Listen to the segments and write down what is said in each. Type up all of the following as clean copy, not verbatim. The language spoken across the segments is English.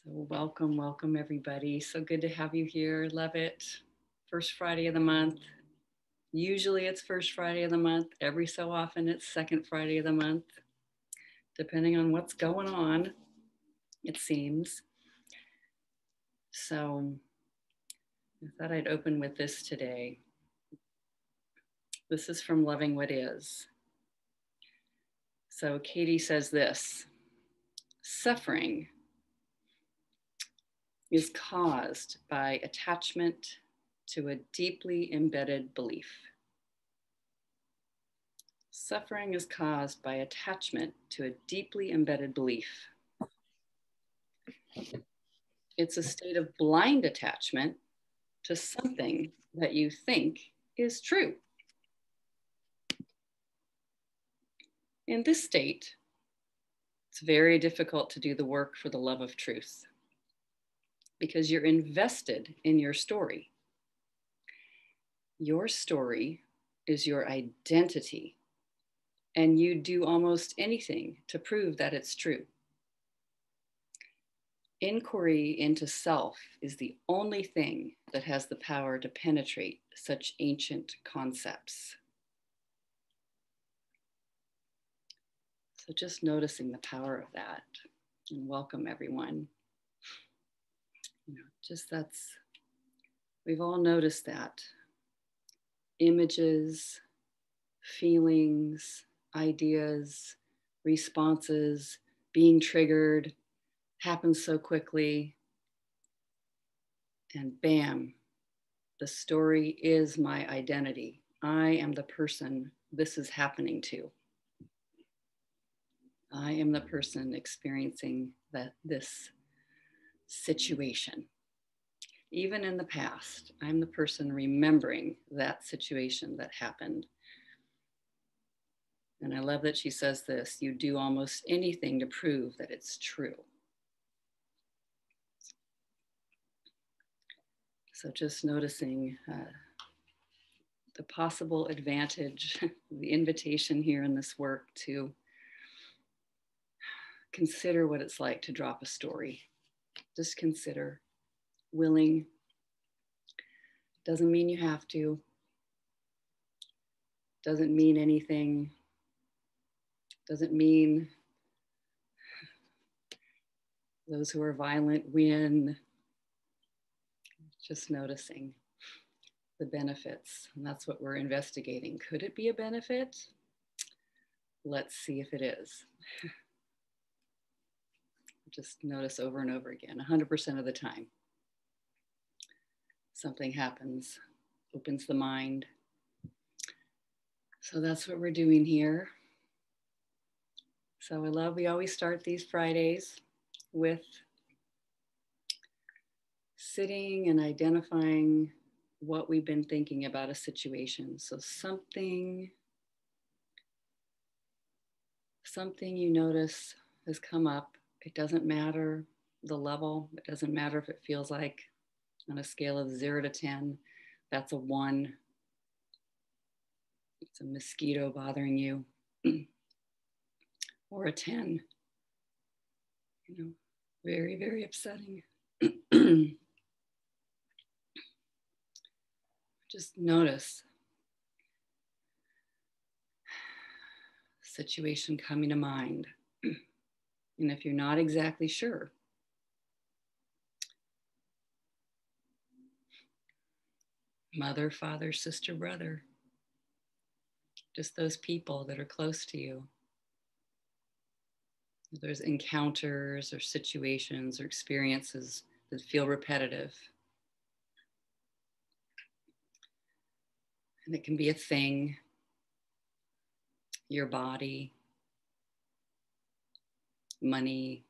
So welcome everybody. So good to have you here. Love it. First Friday of the month. Usually it's first Friday of the month. Every so often it's second Friday of the month, depending on what's going on, it seems. So I thought I'd open with this today. This is from Loving What Is. So Katie says this: suffering is caused by attachment to a deeply embedded belief. Suffering is caused by attachment to a deeply embedded belief. It's a state of blind attachment to something that you think is true. In this state, it's very difficult to do the work for the love of truth because you're invested in your story. Your story is your identity, and you do almost anything to prove that it's true. Inquiry into self is the only thing that has the power to penetrate such ancient concepts. So just noticing the power of that, and welcome everyone. We've all noticed that. Images, feelings, ideas, responses, being triggered, happens so quickly. And bam, the story is my identity. I am the person this is happening to. I am the person experiencing this situation. Even in the past, I'm the person remembering that situation that happened. And I love that she says this: you do almost anything to prove that it's true. So just noticing the possible advantage, the invitation here in this work to consider what it's like to drop a story. Just consider. Willing. Doesn't mean you have to. Doesn't mean anything. Doesn't mean those who are violent win. Just noticing the benefits. And that's what we're investigating. Could it be a benefit? Let's see if it is. Just notice over and over again, 100% of the time. Something happens, opens the mind. So that's what we're doing here. So we always start these Fridays with sitting and identifying what we've been thinking about a situation. So something you notice has come up. It doesn't matter the level. It doesn't matter if it feels like on a scale of 0 to 10, that's a 1. It's a mosquito bothering you. Or a 10. Very, very upsetting. Just notice situation coming to mind. And if you're not exactly sure, mother, father, sister, brother, just those people that are close to you. There's encounters or situations or experiences that feel repetitive. And it can be a thing, your body, money,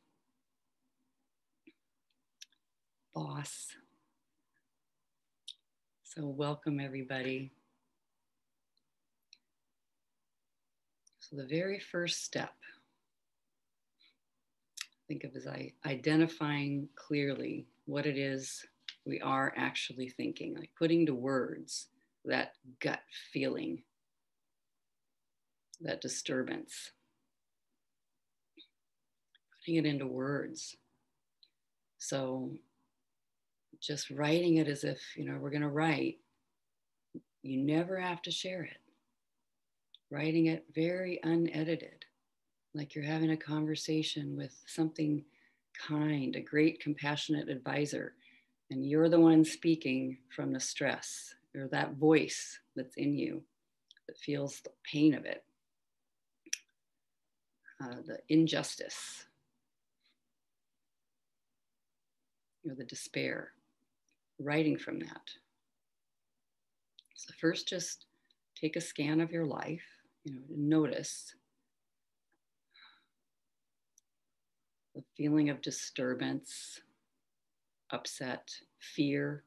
boss. So welcome everybody. So the very first step, think of as identifying clearly what it is we are actually thinking, like putting to words that gut feeling, that disturbance, putting it into words. So just writing it as if, we're going to write, you never have to share it. Writing it very unedited, like you're having a conversation with something kind, a great compassionate advisor, and you're the one speaking from the stress or that voice that's in you that feels the pain of it, the injustice, the despair, writing from that. So first, just take a scan of your life, notice the feeling of disturbance, upset, fear.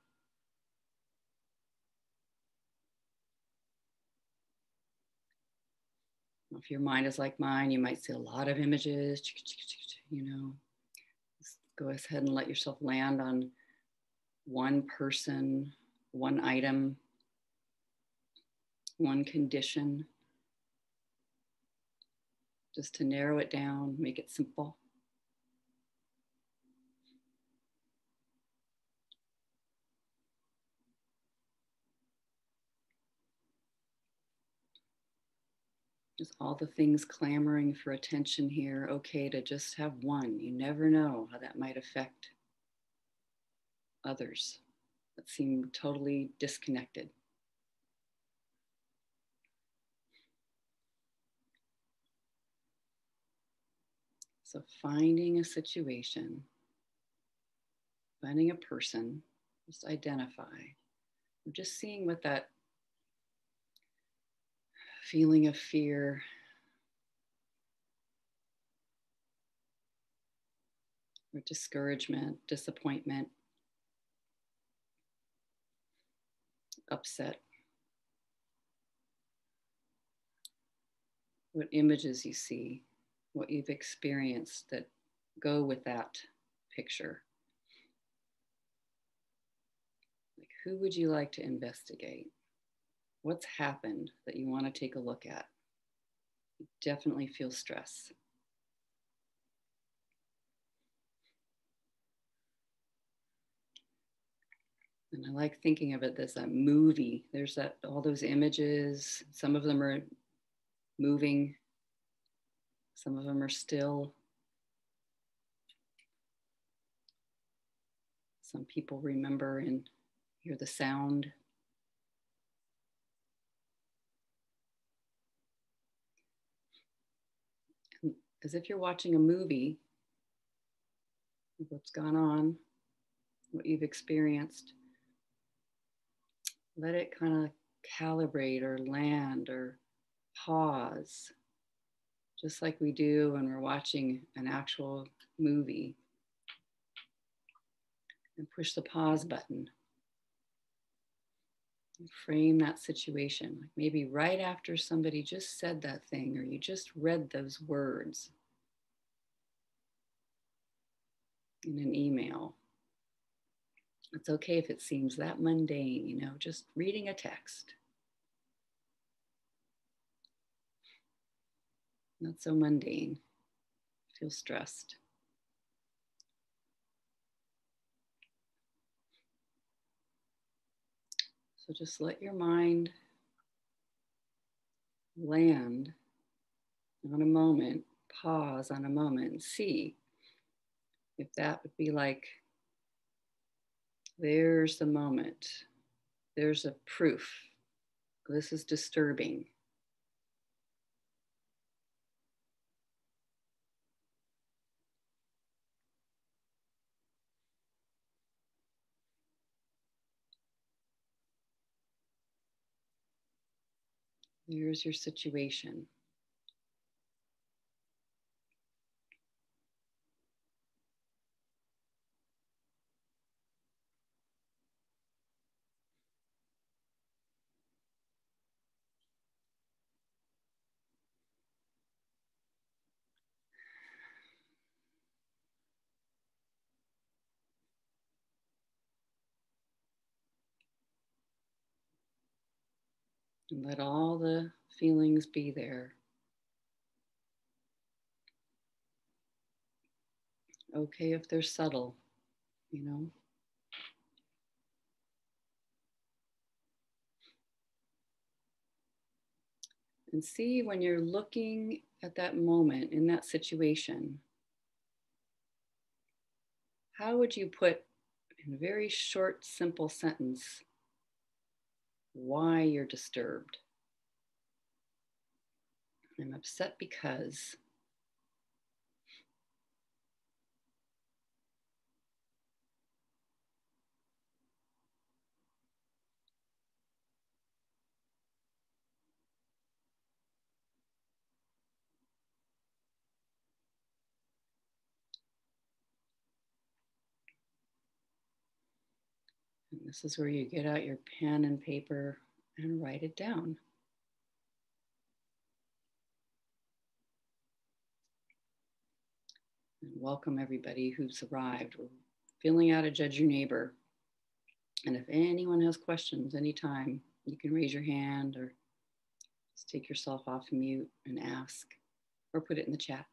If your mind is like mine, you might see a lot of images, Just go ahead and let yourself land on one person, one item, one condition, just to narrow it down, make it simple. Just all the things clamoring for attention here. Okay to just have one. You never know how that might affect others that seem totally disconnected. So finding a situation, finding a person, just identify. We're just seeing what that feeling of fear, or discouragement, disappointment, upset, what images you see, what you've experienced that go with that picture. Like, who would you like to investigate? What's happened that you want to take a look at? You definitely feel stress. And I like thinking of it as a movie. There's all those images. Some of them are moving. Some of them are still. Some people remember and hear the sound. And as if you're watching a movie, what's gone on, what you've experienced. Let it kind of calibrate or land or pause, just like we do when we're watching an actual movie. And push the pause button. And frame that situation. Like maybe right after somebody just said that thing, or you just read those words in an email. It's okay if it seems that mundane, just reading a text. Not so mundane. Feel stressed. So just let your mind land on a moment, pause on a moment, and see if that would be like, there's the moment. There's a proof. This is disturbing. Here's your situation. And let all the feelings be there. Okay if they're subtle. you know. And see when you're looking at that moment in that situation, how would you put in a very short, simple sentence why you're disturbed? I'm upset because. And this is where you get out your pen and paper and write it down. And welcome everybody who's arrived. We're feeling out to judge your neighbor. And if anyone has questions anytime, you can raise your hand or just take yourself off mute and ask or put it in the chat.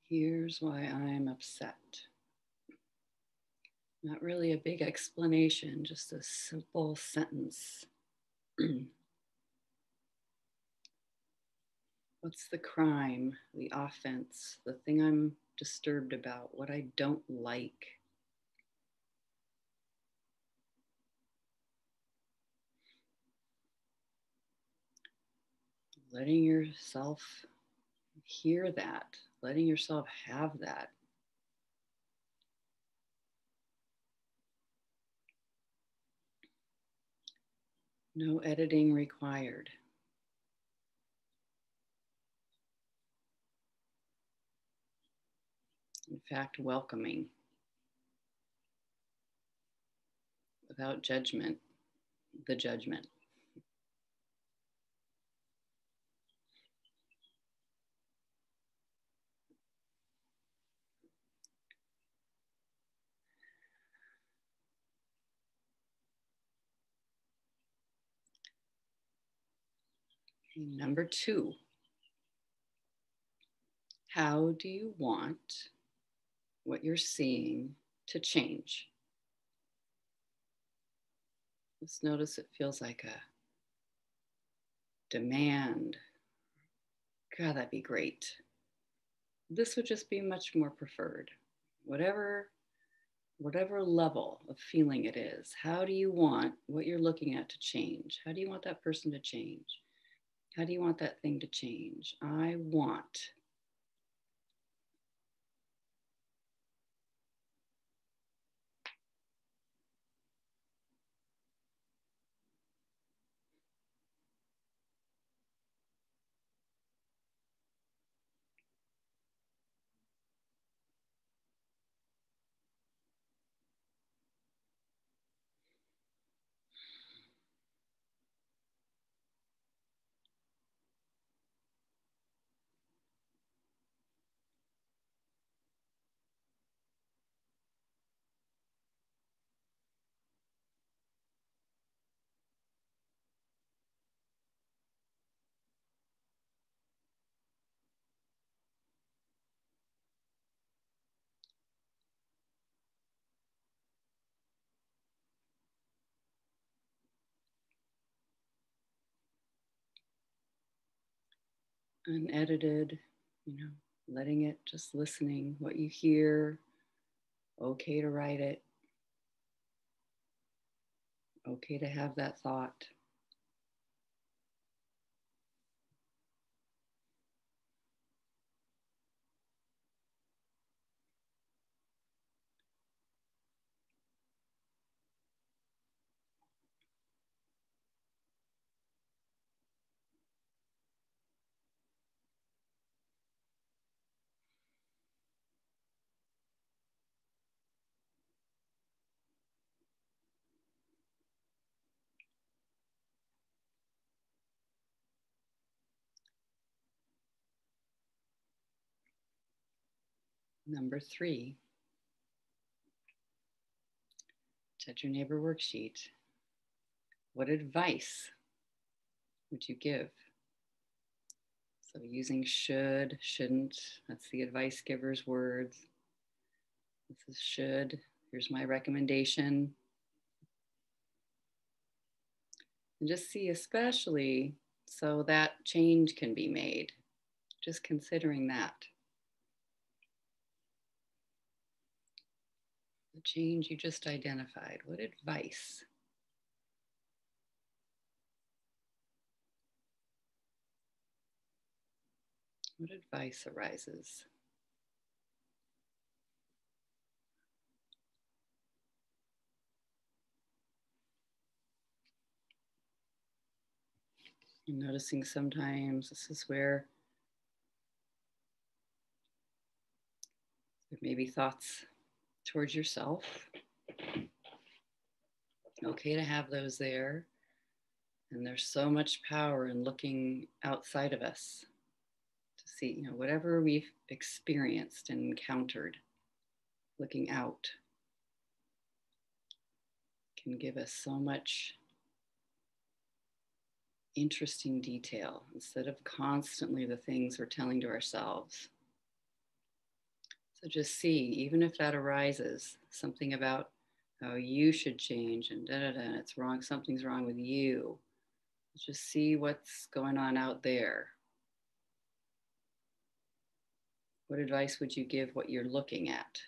Here's why I'm upset. Not really a big explanation, just a simple sentence. What's the crime, the offense, the thing I'm disturbed about, what I don't like? Letting yourself hear that, letting yourself have that. No editing required. In fact, welcoming without judgment, the judgment. Number 2, how do you want what you're seeing to change? Let's notice it feels like a demand. God, that'd be great. This would just be much more preferred. Whatever level of feeling it is, how do you want what you're looking at to change? How do you want that person to change? How do you want that thing to change? I want. Unedited, letting it, just listening, what you hear, okay to write it, okay to have that thought. Number 3, touch your neighbor worksheet. What advice would you give? So using should, shouldn't, that's the advice giver's words. This is should. Here's my recommendation. And just see, especially so that change can be made. Just considering that. The change you just identified. What advice? What advice arises? I'm noticing sometimes this is where there may be thoughts towards yourself. Okay to have those there. And there's so much power in looking outside of us to see, whatever we've experienced and encountered, looking out can give us so much interesting detail instead of constantly the things we're telling to ourselves. So just see, even if that arises, something about how you should change and and it's wrong, something's wrong with you. Just see what's going on out there. What advice would you give what you're looking at?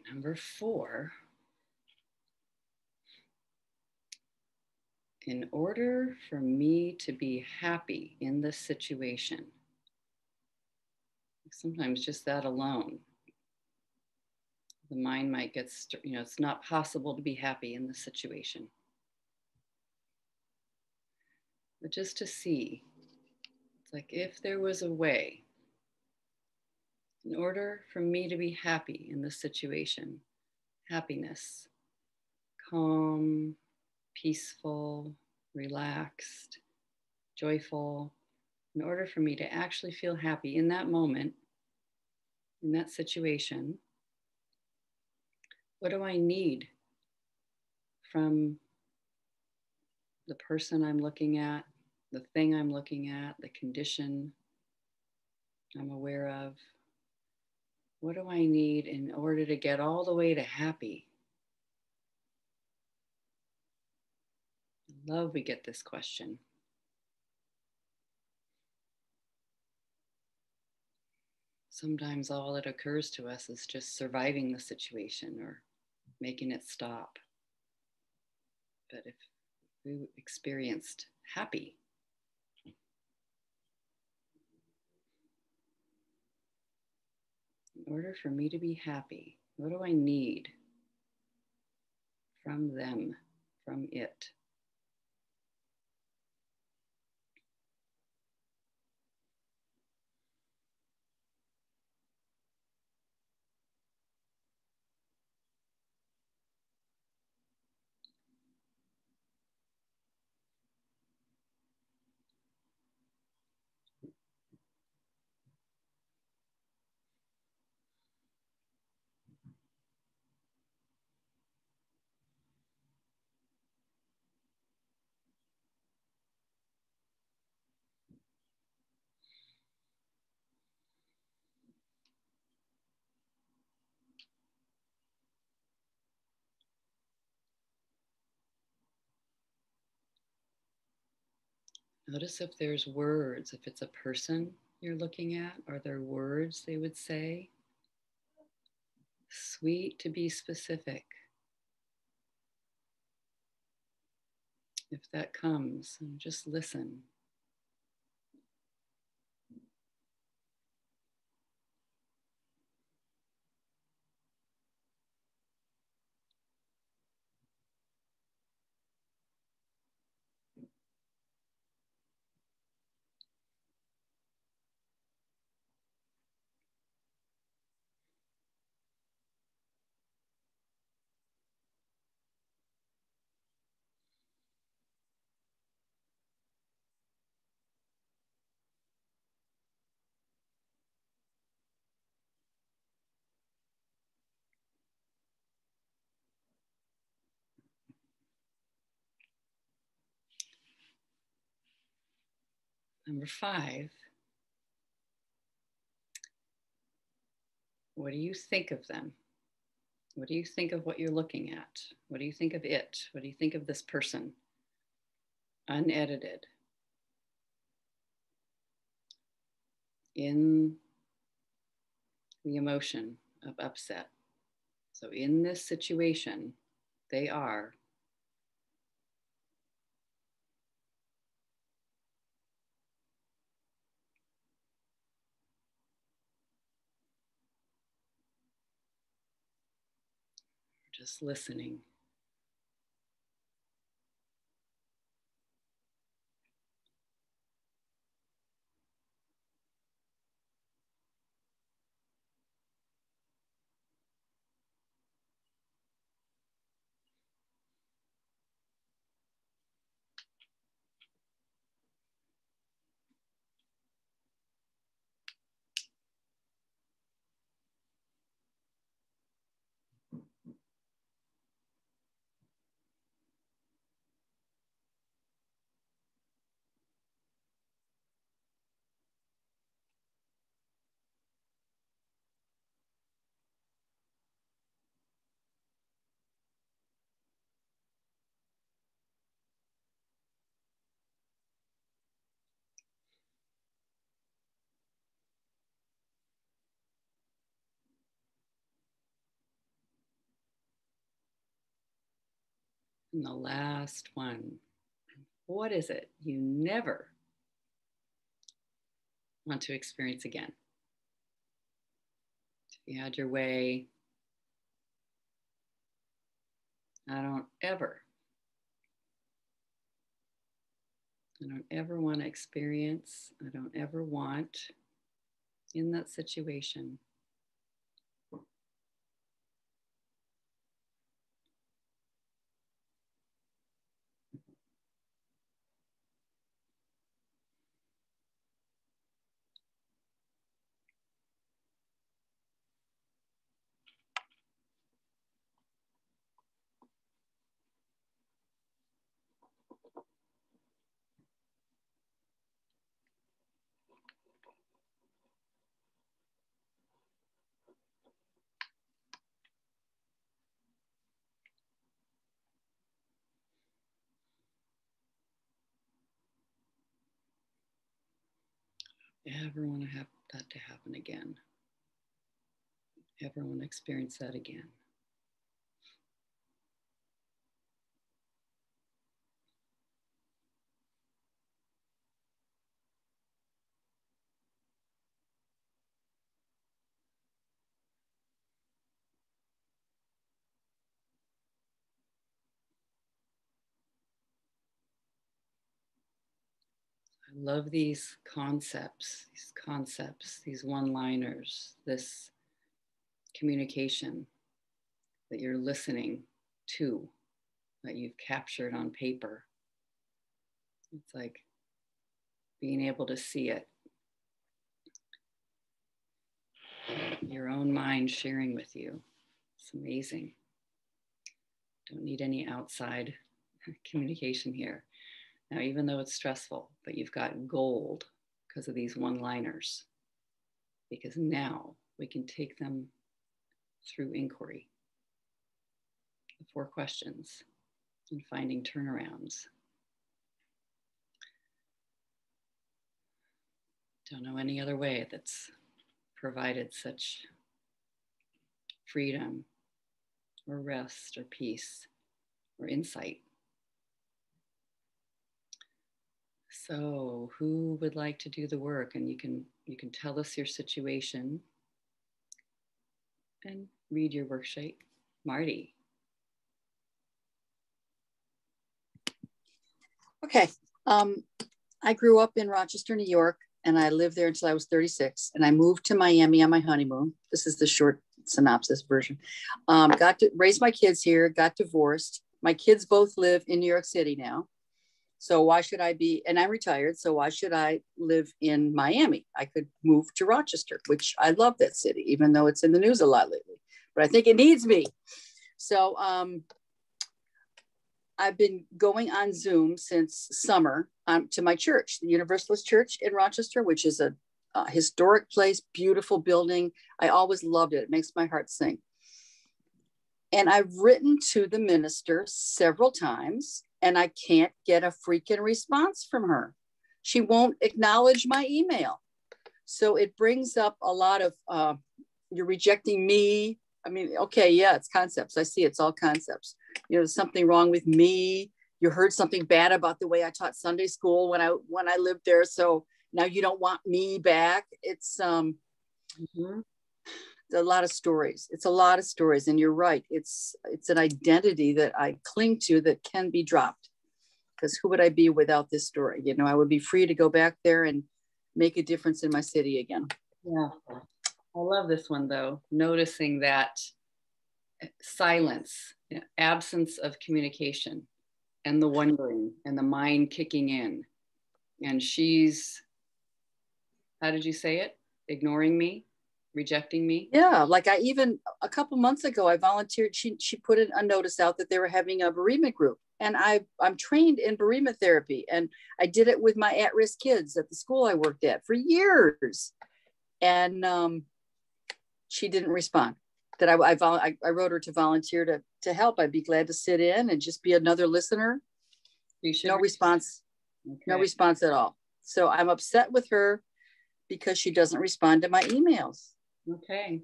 Number 4, in order for me to be happy in this situation, sometimes just that alone, the mind might get, it's not possible to be happy in this situation. But just to see, it's like if there was a way, in order for me to be happy in this situation, happiness, calm, peaceful, relaxed, joyful, in order for me to actually feel happy in that moment, in that situation, what do I need from the person I'm looking at, the thing I'm looking at, the condition I'm aware of? What do I need in order to get all the way to happy? I love we get this question. Sometimes all that occurs to us is just surviving the situation or making it stop. But if we experienced happy, in order for me to be happy, what do I need from them, from it? Notice if there's words, if it's a person you're looking at, are there words they would say? Sweet to be specific. If that comes, just listen. Number 5, what do you think of them? What do you think of what you're looking at? What do you think of it? What do you think of this person? Unedited. In the emotion of upset. So in this situation, they are. Just listening. And the last one, what is it you never want to experience again? If you had your way, I don't ever want to experience, I don't ever want in that situation. Ever want to have that to happen again? Ever want to experience that again? I love these concepts, these one-liners, this communication that you're listening to, that you've captured on paper. It's like being able to see it, your own mind sharing with you. It's amazing. Don't need any outside communication here. Now, even though it's stressful, but you've got gold because of these one-liners, because now we can take them through inquiry, the 4 questions, and finding turnarounds. Don't know any other way that's provided such freedom or rest or peace or insight. So, who would like to do the work? And you can tell us your situation and read your worksheet. Marty. Okay. I grew up in Rochester, New York, and I lived there until I was 36. And I moved to Miami on my honeymoon. This is the short synopsis version. Got to raise my kids here, got divorced. My kids both live in New York City now. So why should I be, and I'm retired, so why should I live in Miami? I could move to Rochester, which I love that city, even though it's in the news a lot lately, but I think it needs me. So I've been going on Zoom since summer to my church, the Universalist Church in Rochester, which is a historic place, beautiful building. I always loved it. It makes my heart sing. And I've written to the minister several times, and I can't get a freaking response from her. She won't acknowledge my email. So it brings up a lot of, you're rejecting me. I mean, okay, yeah, it's concepts. I see it's all concepts. You know, there's something wrong with me. You heard something bad about the way I taught Sunday school when I lived there. So now you don't want me back. It's a lot of stories. It's a lot of stories. And you're right. It's an identity that I cling to that can be dropped. Because who would I be without this story? You know, I would be free to go back there and make a difference in my city again. Yeah. I love this one though. Noticing that silence, absence of communication, and the wondering and the mind kicking in. And she's, how did you say it? Ignoring me? Rejecting me? Yeah, like I even a couple months ago, I volunteered. She put a notice out that they were having a bereavement group, and I'm trained in bereavement therapy, and I did it with my at-risk kids at the school I worked at for years, and she didn't respond. That I wrote her to volunteer to help. I'd be glad to sit in and just be another listener. No response. Okay. No response at all. So I'm upset with her because she doesn't respond to my emails. Okay.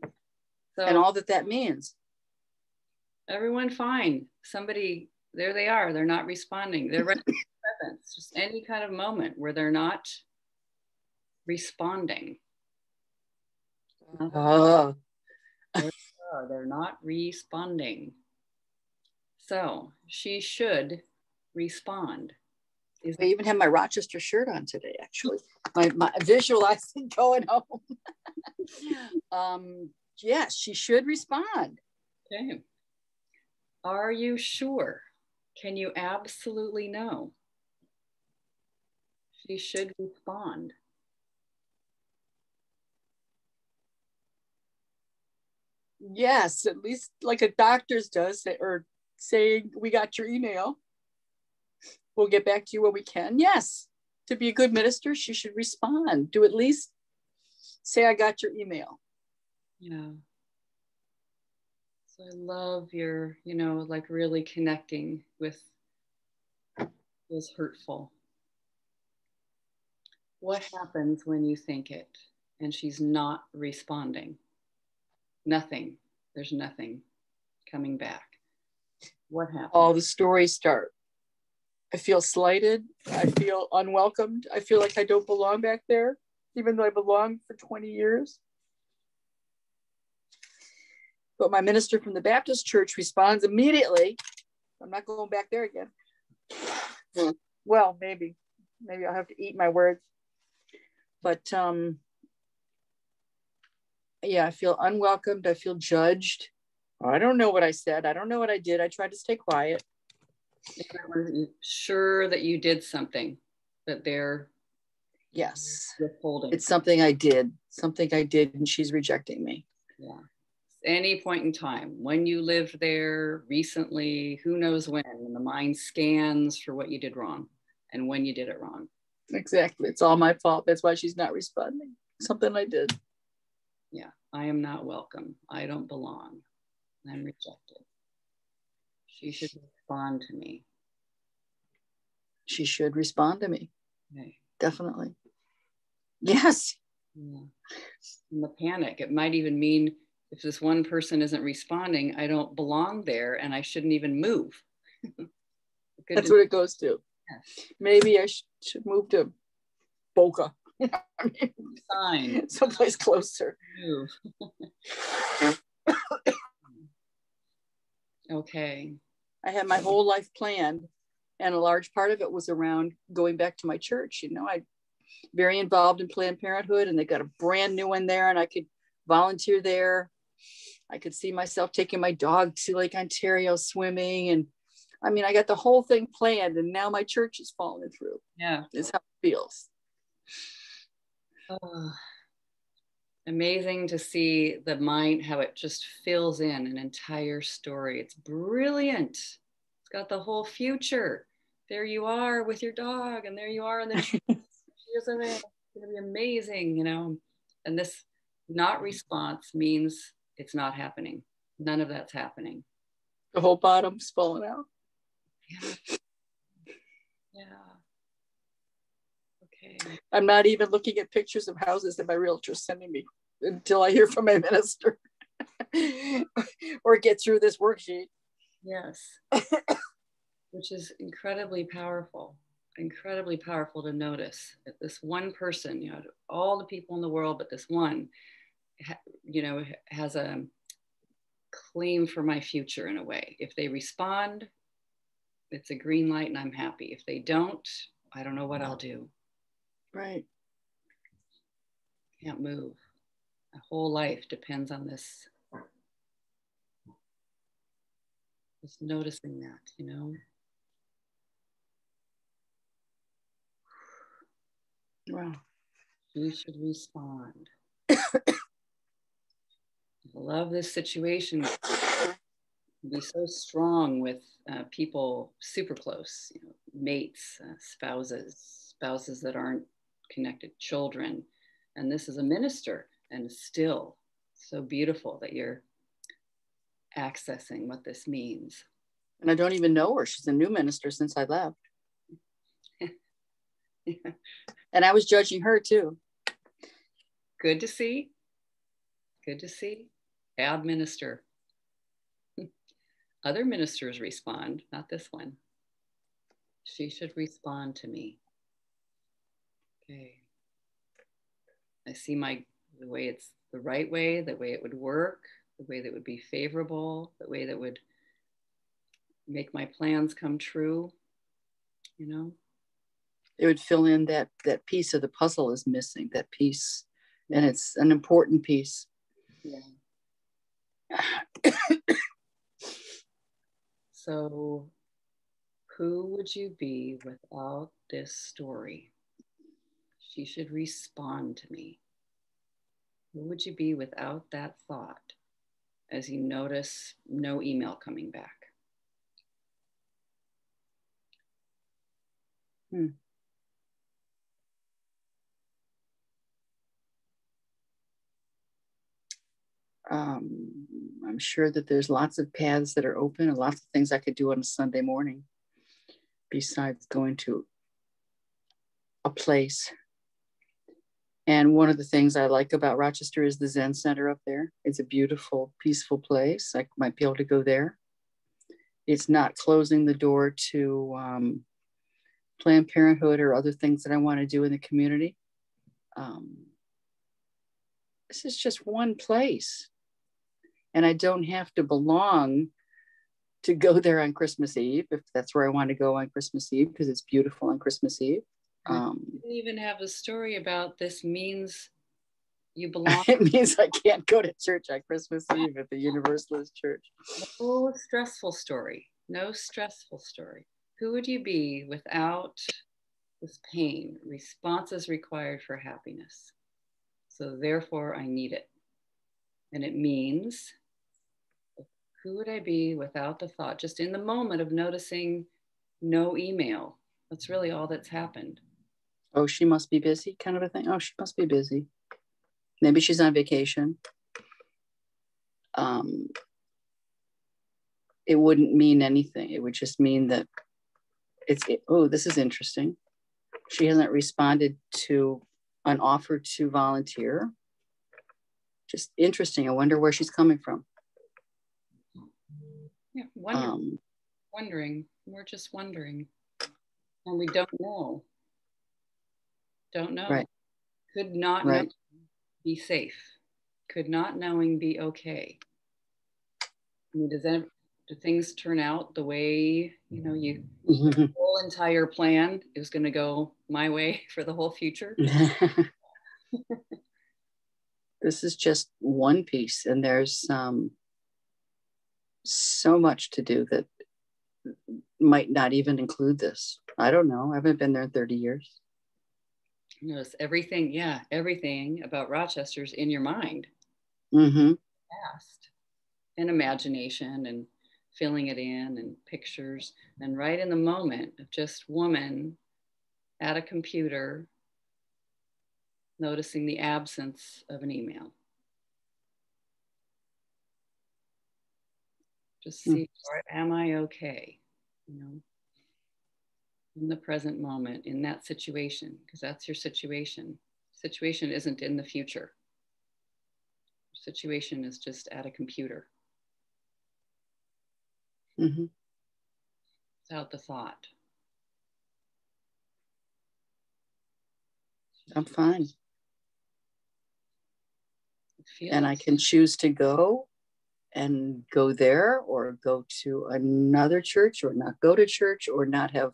So, and all that means. Everyone fine. Somebody, there they are. They're not responding. They're right in the presence. Just any kind of moment where they're not responding. They're not responding. So she should respond. I even have my Rochester shirt on today, actually. My visualizing going home. Yes, she should respond. Okay. Are you sure? Can you absolutely know? She should respond. Yes, at least like a doctor's does, or saying, we got your email. We'll get back to you when we can. Yes, to be a good minister, she should respond. Do at least say, I got your email. Yeah. So I love your, like really connecting with was hurtful. What happens when you think it and she's not responding? Nothing. There's nothing coming back. What happens? All the stories start. I feel slighted. I feel unwelcomed. I feel like I don't belong back there, even though I belonged for 20 years. But my minister from the Baptist church responds immediately. I'm not going back there again. Well, maybe I'll have to eat my words. But yeah, I feel unwelcomed. I feel judged. I don't know what I said. I don't know what I did. I tried to stay quiet. Sure that you did something that they're withholding. It's something I did, and she's rejecting me. Yeah. Any point in time when you lived there recently, who knows when, and the mind scans for what you did wrong and when you did it wrong. Exactly. It's all my fault. That's why she's not responding. Something I did. Yeah. I am not welcome. I don't belong. I'm rejected. She should respond to me. She should respond to me. Okay. Definitely. Yes. Yeah. And the panic, it might even mean if this one person isn't responding, I don't belong there and I shouldn't even move. That's what it goes to. Yes. Maybe I should move to Boca. I mean, Fine. someplace closer. Okay. I had my whole life planned, and a large part of it was around going back to my church. You know, I'm very involved in Planned Parenthood, and they got a brand new one there, and I could volunteer there. I could see myself taking my dog to Lake Ontario swimming, and I mean, I got the whole thing planned, and now my church is falling through. Yeah, is how it feels. Oh, amazing to see the mind, how it just fills in an entire story. It's brilliant. It's got the whole future. There you are with your dog, and there you are, and then she isn't there. It's gonna be amazing, you know. And this not response means it's not happening. None of that's happening. The whole bottom's falling out. Yeah. Yeah. Okay. I'm not even looking at pictures of houses that my realtor's sending me until I hear from my minister or get through this worksheet. Yes. Which is incredibly powerful to notice that this one person, you know, all the people in the world, but this one, you know, has a claim for my future in a way. If they respond, it's a green light and I'm happy. If they don't, I don't know what I'll do. Right. Can't move. My whole life depends on this. Just noticing that, you know. Wow. You should respond. I love this situation. Be so strong with people super close, you know, mates, spouses that aren't connected, children. And this is a minister, and still so beautiful that you're accessing what this means. And I don't even know her. She's a new minister since I left. Yeah. And I was judging her too. Good to see. Good to see. Bad minister. Other ministers respond, not this one. She should respond to me. Okay. I see the way it's the right way, the way it would work, the way that would be favorable, the way that would make my plans come true, you know? It would fill in that piece of the puzzle is missing, that piece. And it's an important piece. Yeah. So who would you be without this story? She should respond to me. Who would you be without that thought as you notice no email coming back? I'm sure that there's lots of paths that are open and lots of things I could do on a Sunday morning besides going to a place. And one of the things I like about Rochester is the Zen Center up there. It's a beautiful, peaceful place. I might be able to go there. It's not closing the door to Planned Parenthood or other things that I want to do in the community. This is just one place. And I don't have to belong to go there on Christmas Eve, if that's where I want to go on Christmas Eve, because it's beautiful on Christmas Eve. You even have a story about this means you belong. It means I can't go to church on Christmas Eve at the Universalist Church. No stressful story. No stressful story. Who would you be without this pain? Responses required for happiness. So therefore, I need it. And it means, who would I be without the thought, just in the moment of noticing no email? That's really all that's happened. Oh, she must be busy, kind of a thing. Oh, she must be busy. Maybe she's on vacation. It wouldn't mean anything. It would just mean that oh, this is interesting. She hasn't responded to an offer to volunteer. Just interesting. I wonder where she's coming from. Yeah, wondering. We're just wondering. And we don't know. Don't know. Right. Could not know be safe. Could not knowing be okay. I mean, do things turn out the way, you the whole entire plan is going to go my way for the whole future? This is just one piece, and there's so much to do that might not even include this. I don't know. I haven't been there in 30 years. Notice everything about Rochester's in your mind. Past and imagination and filling it in and pictures, and right in the moment of just woman at a computer noticing the absence of an email. Just see, am I okay? In the present moment, in that situation, because that's your situation. Situation isn't in the future. Situation is just at a computer. Without the thought. I'm fine. And I can choose to go and go there, or go to another church, or not go to church, or not have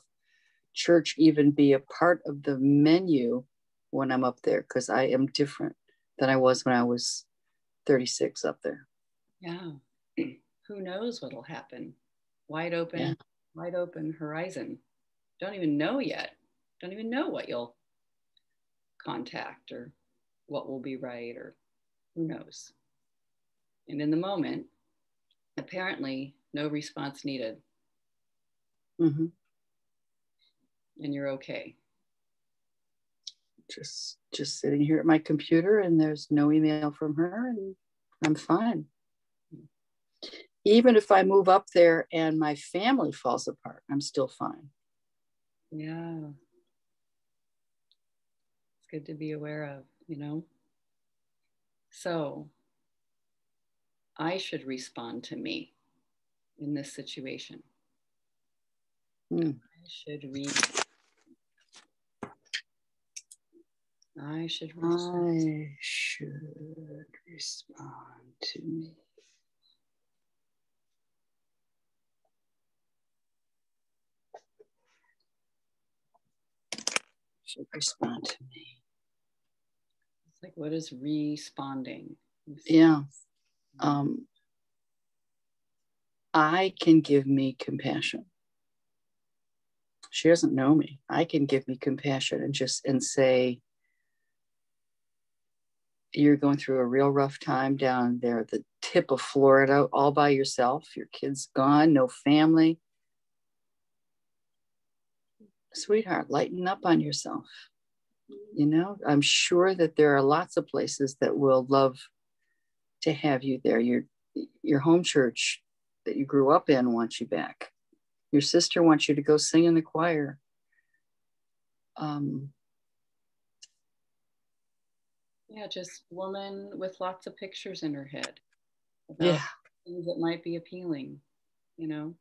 church even be a part of the menu when I'm up there, because I am different than I was when I was 36 up there. Yeah. Who knows what'll happen? Wide open horizon. Don't even know yet. Don't even know what you'll contact or what will be right, or who knows. And in the moment, apparently no response needed. And you're okay. Just sitting here at my computer, and there's no email from her, and I'm fine. Even if I move up there and my family falls apart, I'm still fine. Yeah. It's good to be aware of, So I should respond to me in this situation. I should respond to me. Should respond to me. It's like, what is responding? Yeah. I can give me compassion. She doesn't know me. I can give me compassion and say, you're going through a real rough time down there at the tip of Florida, all by yourself. Your kid's gone, no family. Sweetheart, lighten up on yourself. I'm sure that there are lots of places that will love to have you there. Your home church that you grew up in wants you back. Your sister wants you to go sing in the choir. Just woman with lots of pictures in her head about things that might be appealing, and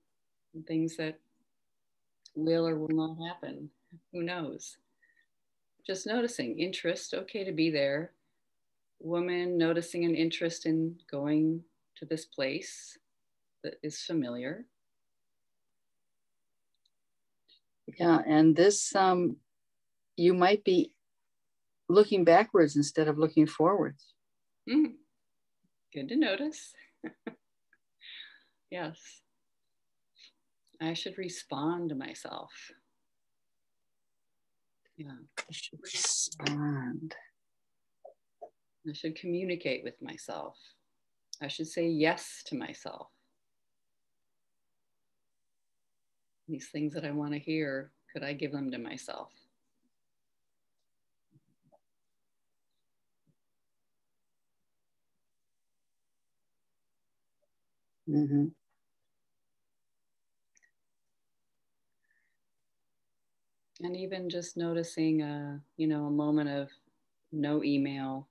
things that will or will not happen. Who knows? Just noticing interest, okay to be there. Woman noticing an interest in going to this place that is familiar. Yeah, and this, you might be looking backwards instead of looking forwards. Good to notice. Yes. I should respond to myself. Yeah. I should respond. I should communicate with myself. I should say yes to myself. These things that I want to hear, could I give them to myself? And even just noticing, a moment of no email,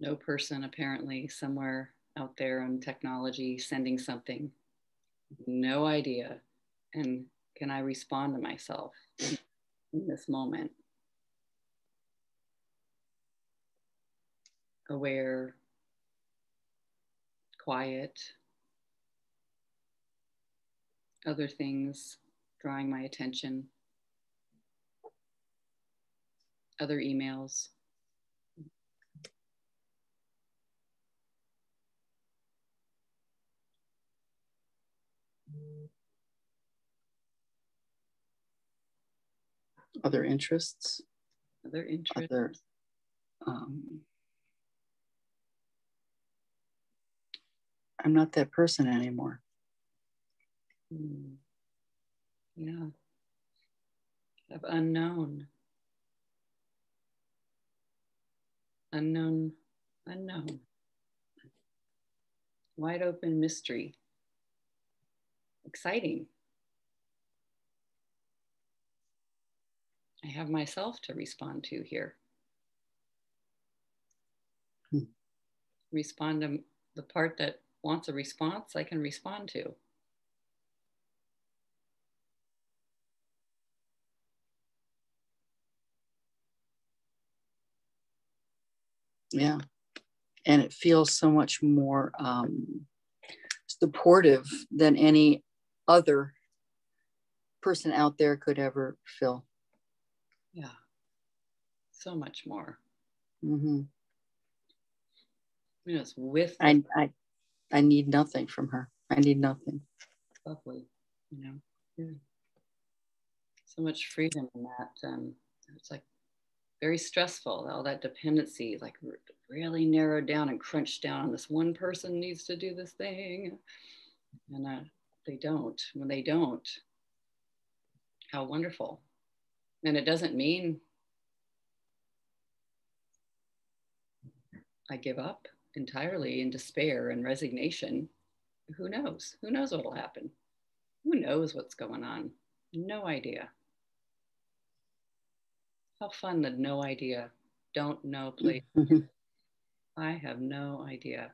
no person apparently somewhere out there on technology sending something. No idea. And can I respond to myself in this moment? Aware, quiet, other things drawing my attention, other emails. Other interests. Other interests. Other, I'm not that person anymore. Yeah. Of unknown. Unknown. Wide open mystery. Exciting. I have myself to respond to here. Respond to the part that wants a response, I can respond to. Yeah. And it feels so much more supportive than any other person out there could ever feel. Yeah. So much more. Mm-hmm. You know, it's with I need nothing from her. I need nothing. Lovely, you know. Yeah. So much freedom in that. It's like very stressful, all that dependency, like really narrowed down and crunched down on this one person needs to do this thing. And they don't. When they don't, how wonderful. And it doesn't mean I give up entirely in despair and resignation. Who knows? Who knows what will happen? Who knows what's going on? No idea. How fun that no idea, don't know place. Mm-hmm. I have no idea.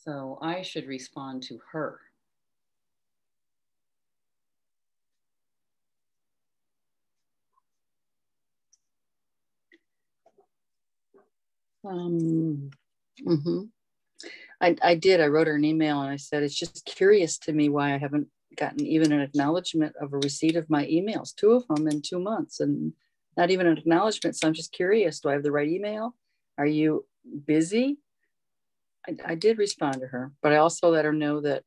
So I should respond to her. Mm-hmm. I did. I wrote her an email and I said, it's just curious to me why I haven't gotten even an acknowledgement of a receipt of my emails, 2 of them in 2 months, and not even an acknowledgement. So I'm just curious, do I have the right email? Are you busy? I did respond to her, but I also let her know that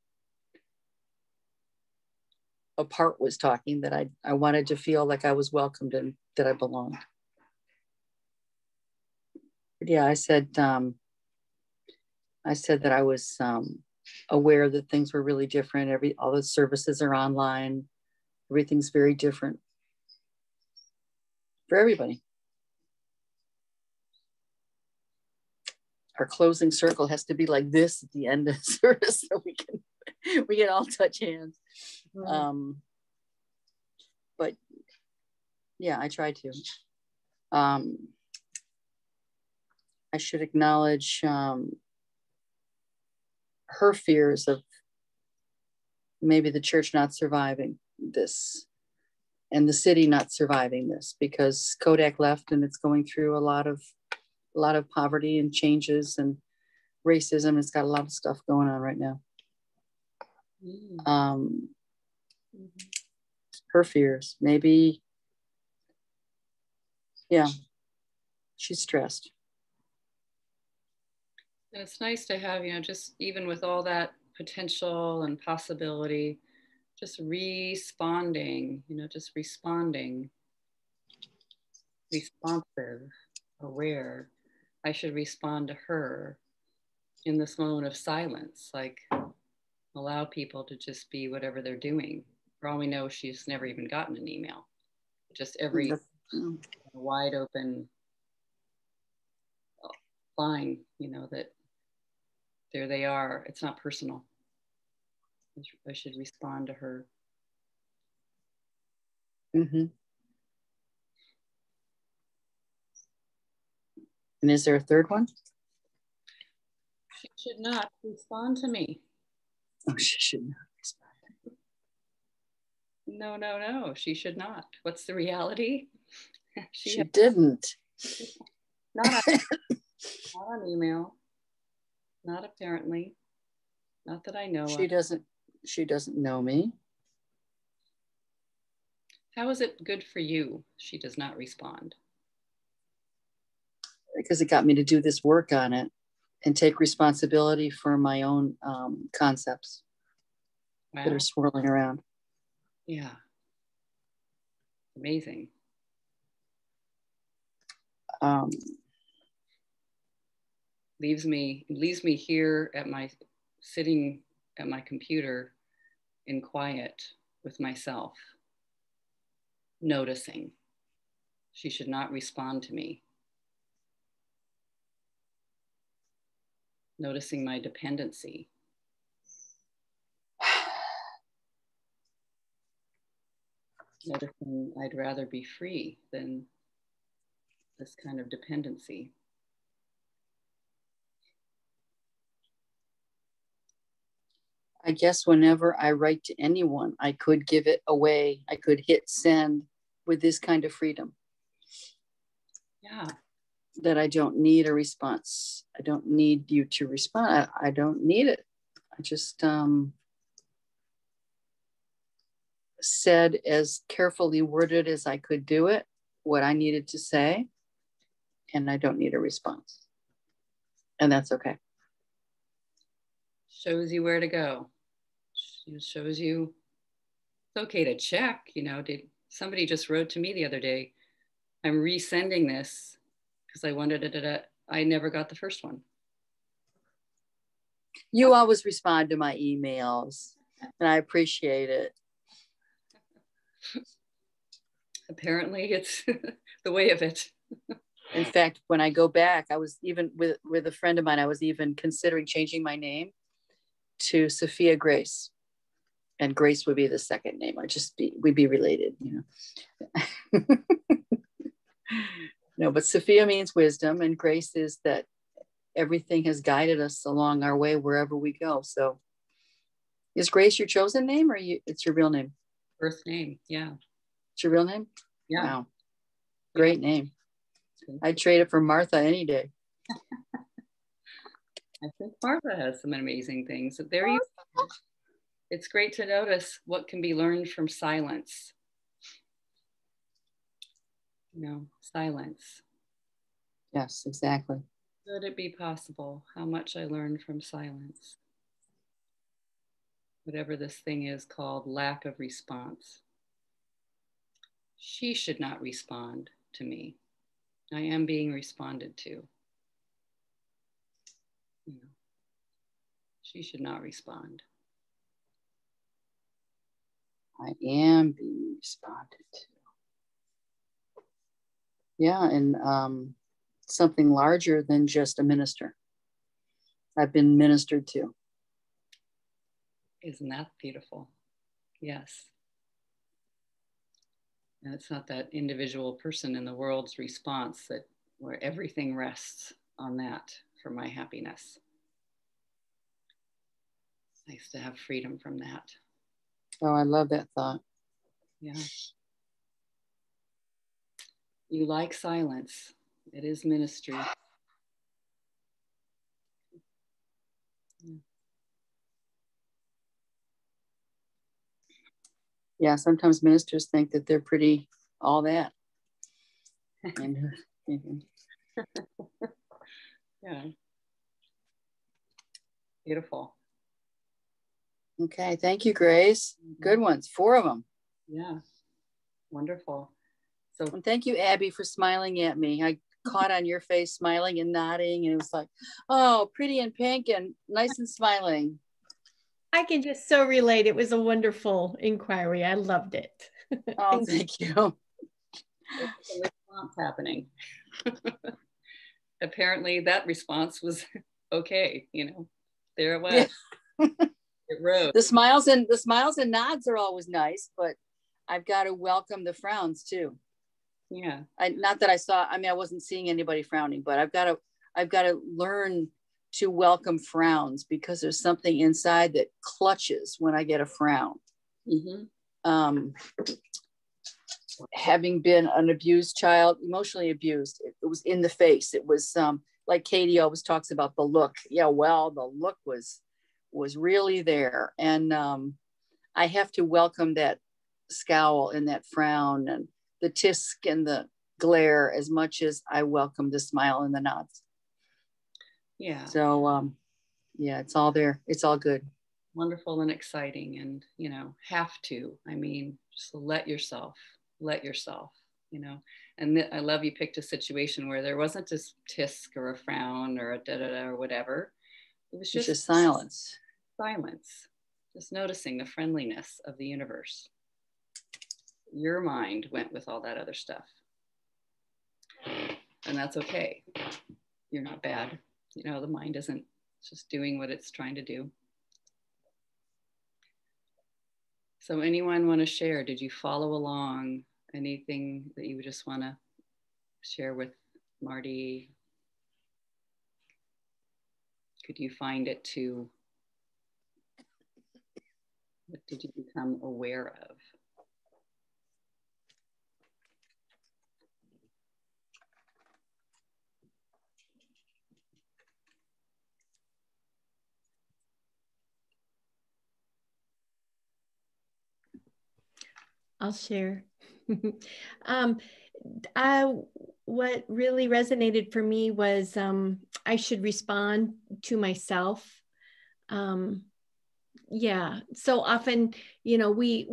a part was talking, that I wanted to feel like I was welcomed and that I belonged. But yeah, I said that I was aware that things were really different. All the services are online. Everything's very different for everybody. Our closing circle has to be like this at the end of the service so we can all touch hands. But yeah, I try to. I should acknowledge her fears of maybe the church not surviving this and the city not surviving this, because Kodak left and it's going through a lot of poverty and changes and racism. It's got a lot of stuff going on right now. Her fears, maybe, yeah, she's stressed. And it's nice to have, just even with all that potential and possibility, just responding, just responding, responsive, aware. I should respond to her in this moment of silence, like allow people to just be whatever they're doing. For all we know, she's never even gotten an email. Just every wide open line, that there they are. It's not personal. I should respond to her. Mm-hmm. And is there a third one? She should not respond to me. Oh, she should not respond. No, no, no, she should not. What's the reality? She didn't. Not on email. Not apparently. Not that I know She of. doesn't know me. How is it good for you? She does not respond. Because it got me to do this work on it and take responsibility for my own concepts that are swirling around. Yeah. Amazing. Leaves me here sitting at my computer in quiet with myself, noticing. She should not respond to me. Noticing my dependency. Noticing I'd rather be free than this kind of dependency. I guess whenever I write to anyone, I could give it away. I could hit send with this kind of freedom. Yeah. That I don't need a response. I don't need you to respond. I don't need it. I just said as carefully worded as I could do it, what I needed to say, and I don't need a response. And that's okay. Shows you where to go. It shows you it's okay to check, somebody just wrote to me the other day, I'm resending this because I wanted it. I never got the first one. You always respond to my emails, and I appreciate it. Apparently, it's the way of it. In fact, when I go back, I was even with a friend of mine, I was even considering changing my name to Sophia Grace. And Grace would be the second name. We'd be related, No, but Sophia means wisdom, and Grace is that everything has guided us along our way wherever we go. So is Grace your chosen name, or it's your real name? Birth name, yeah. It's your real name? Yeah. Wow. Great name. I'd trade it for Martha any day. I think Martha has some amazing things. It's great to notice what can be learned from silence. Silence. Yes, exactly. Could it be possible how much I learned from silence? Whatever this thing is called lack of response. She should not respond to me. I am being responded to. She should not respond. I am being responded to. Yeah, and something larger than just a minister. I've been ministered to. Isn't that beautiful? Yes. And it's not that individual person in the world's response where everything rests on that for my happiness. It's nice to have freedom from that. Oh, I love that thought. Yeah. You like silence. It is ministry. Yeah, sometimes ministers think that they're pretty all that. And, yeah. Beautiful. Okay, thank you, Grace. Good ones, 4 of them. Yeah, wonderful. And thank you, Abby, for smiling at me. I caught on your face smiling and nodding, and it was like, oh, pretty and pink and nice and smiling. I can just so relate. It was a wonderful inquiry. I loved it. Oh, thank you. There's a response happening. Apparently that response was okay, there it was. Yeah. It rose. The smiles and nods are always nice, but I've got to welcome the frowns too. Yeah. Not that I saw, I mean, I wasn't seeing anybody frowning, but I've got to learn to welcome frowns, because there's something inside that clutches when I get a frown. Mm-hmm. Having been an abused child, emotionally abused, it was in the face. It was like Katie always talks about the look. Yeah, well, the look was really there. And I have to welcome that scowl and that frown and the tisk and the glare as much as I welcome the smile and the nods. Yeah. So yeah, it's all there. It's all good. Wonderful and exciting. And, you know, have to, I mean, just let yourself, you know. And I love you picked a situation where there wasn't this tisk or a frown or a da-da-da or whatever. It was just silence. Silence. Just noticing the friendliness of the universe. Your mind went with all that other stuff. And that's okay. You're not bad. You know, the mind isn't just doing what it's trying to do. So anyone want to share? Did you follow along? Anything that you would just want to share with Marty? Could you find it to, what did you become aware of? I'll share. What really resonated for me was I should respond to myself. Yeah, so often, you know, we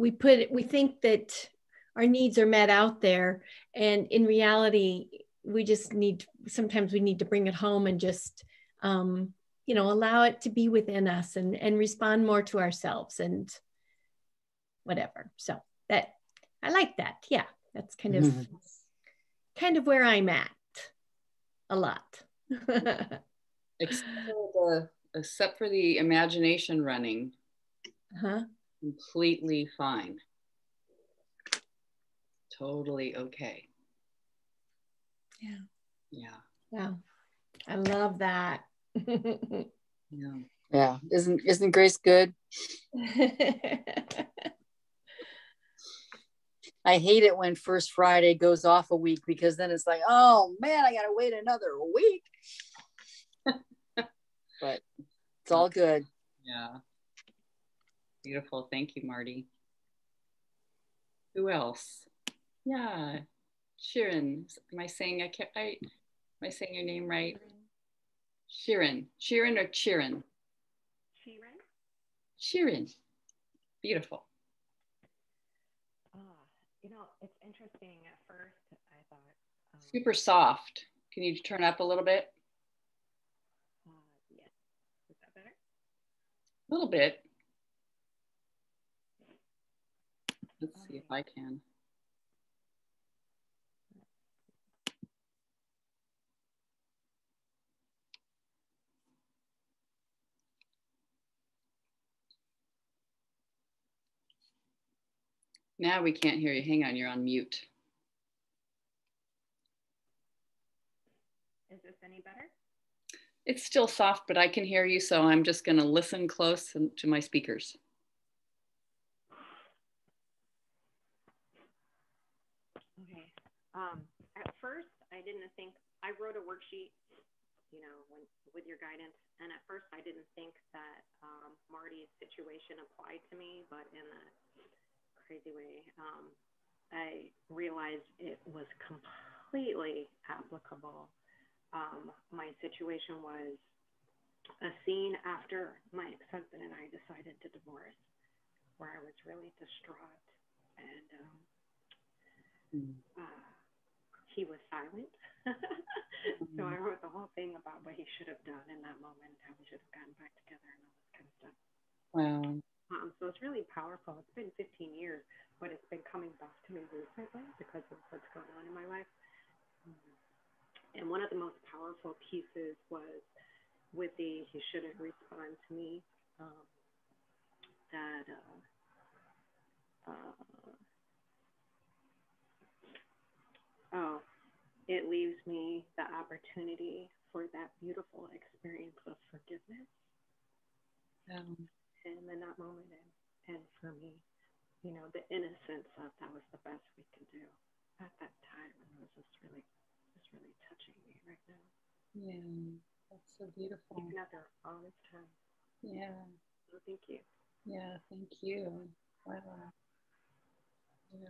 think that our needs are met out there, and in reality, sometimes we need to bring it home and just, you know, allow it to be within us and respond more to ourselves and whatever. So that, I like that. Yeah, that's kind of where I'm at a lot. Except for the imagination running, completely fine. Totally okay. Yeah. Yeah. Wow. I love that. Yeah. Yeah. Isn't Grace good? I hate it when First Friday goes off a week, because then it's like, oh man, I gotta wait another week. But it's all good. Yeah. Beautiful. Thank you, Marty. Who else? Yeah. Sharon. Am I saying your name right? Sharon. Sharon or Chirin? Sharon. Beautiful. You know, it's interesting. At first, I thought super soft. Can you turn up a little bit? Yes. Is that better? A little bit. Let's see if I can. Now we can't hear you. Hang on, you're on mute. Is this any better? It's still soft, but I can hear you, so I'm just going to listen close to my speakers. Okay. At first, I didn't think, I wrote a worksheet, you know, with your guidance, and at first I didn't think that Marty's situation applied to me, but in a crazy way, I realized it was completely applicable. My situation was a scene after my ex-husband and I decided to divorce, where I was really distraught, and he was silent. So I wrote the whole thing about what he should have done in that moment, how we should have gotten back together and all this kind of stuff. Wow. So it's really powerful. It's been 15 years, but it's been coming back to me recently because of what's going on in my life. And one of the most powerful pieces was with the he shouldn't respond to me, that it leaves me the opportunity for that beautiful experience of forgiveness in that moment. And for me, you know, the innocence of that was the best we could do at that time. And it was just really touching me right now. Yeah, that's so beautiful. Even after all this time. Yeah. So thank you. Yeah, thank you. Wow. Yeah,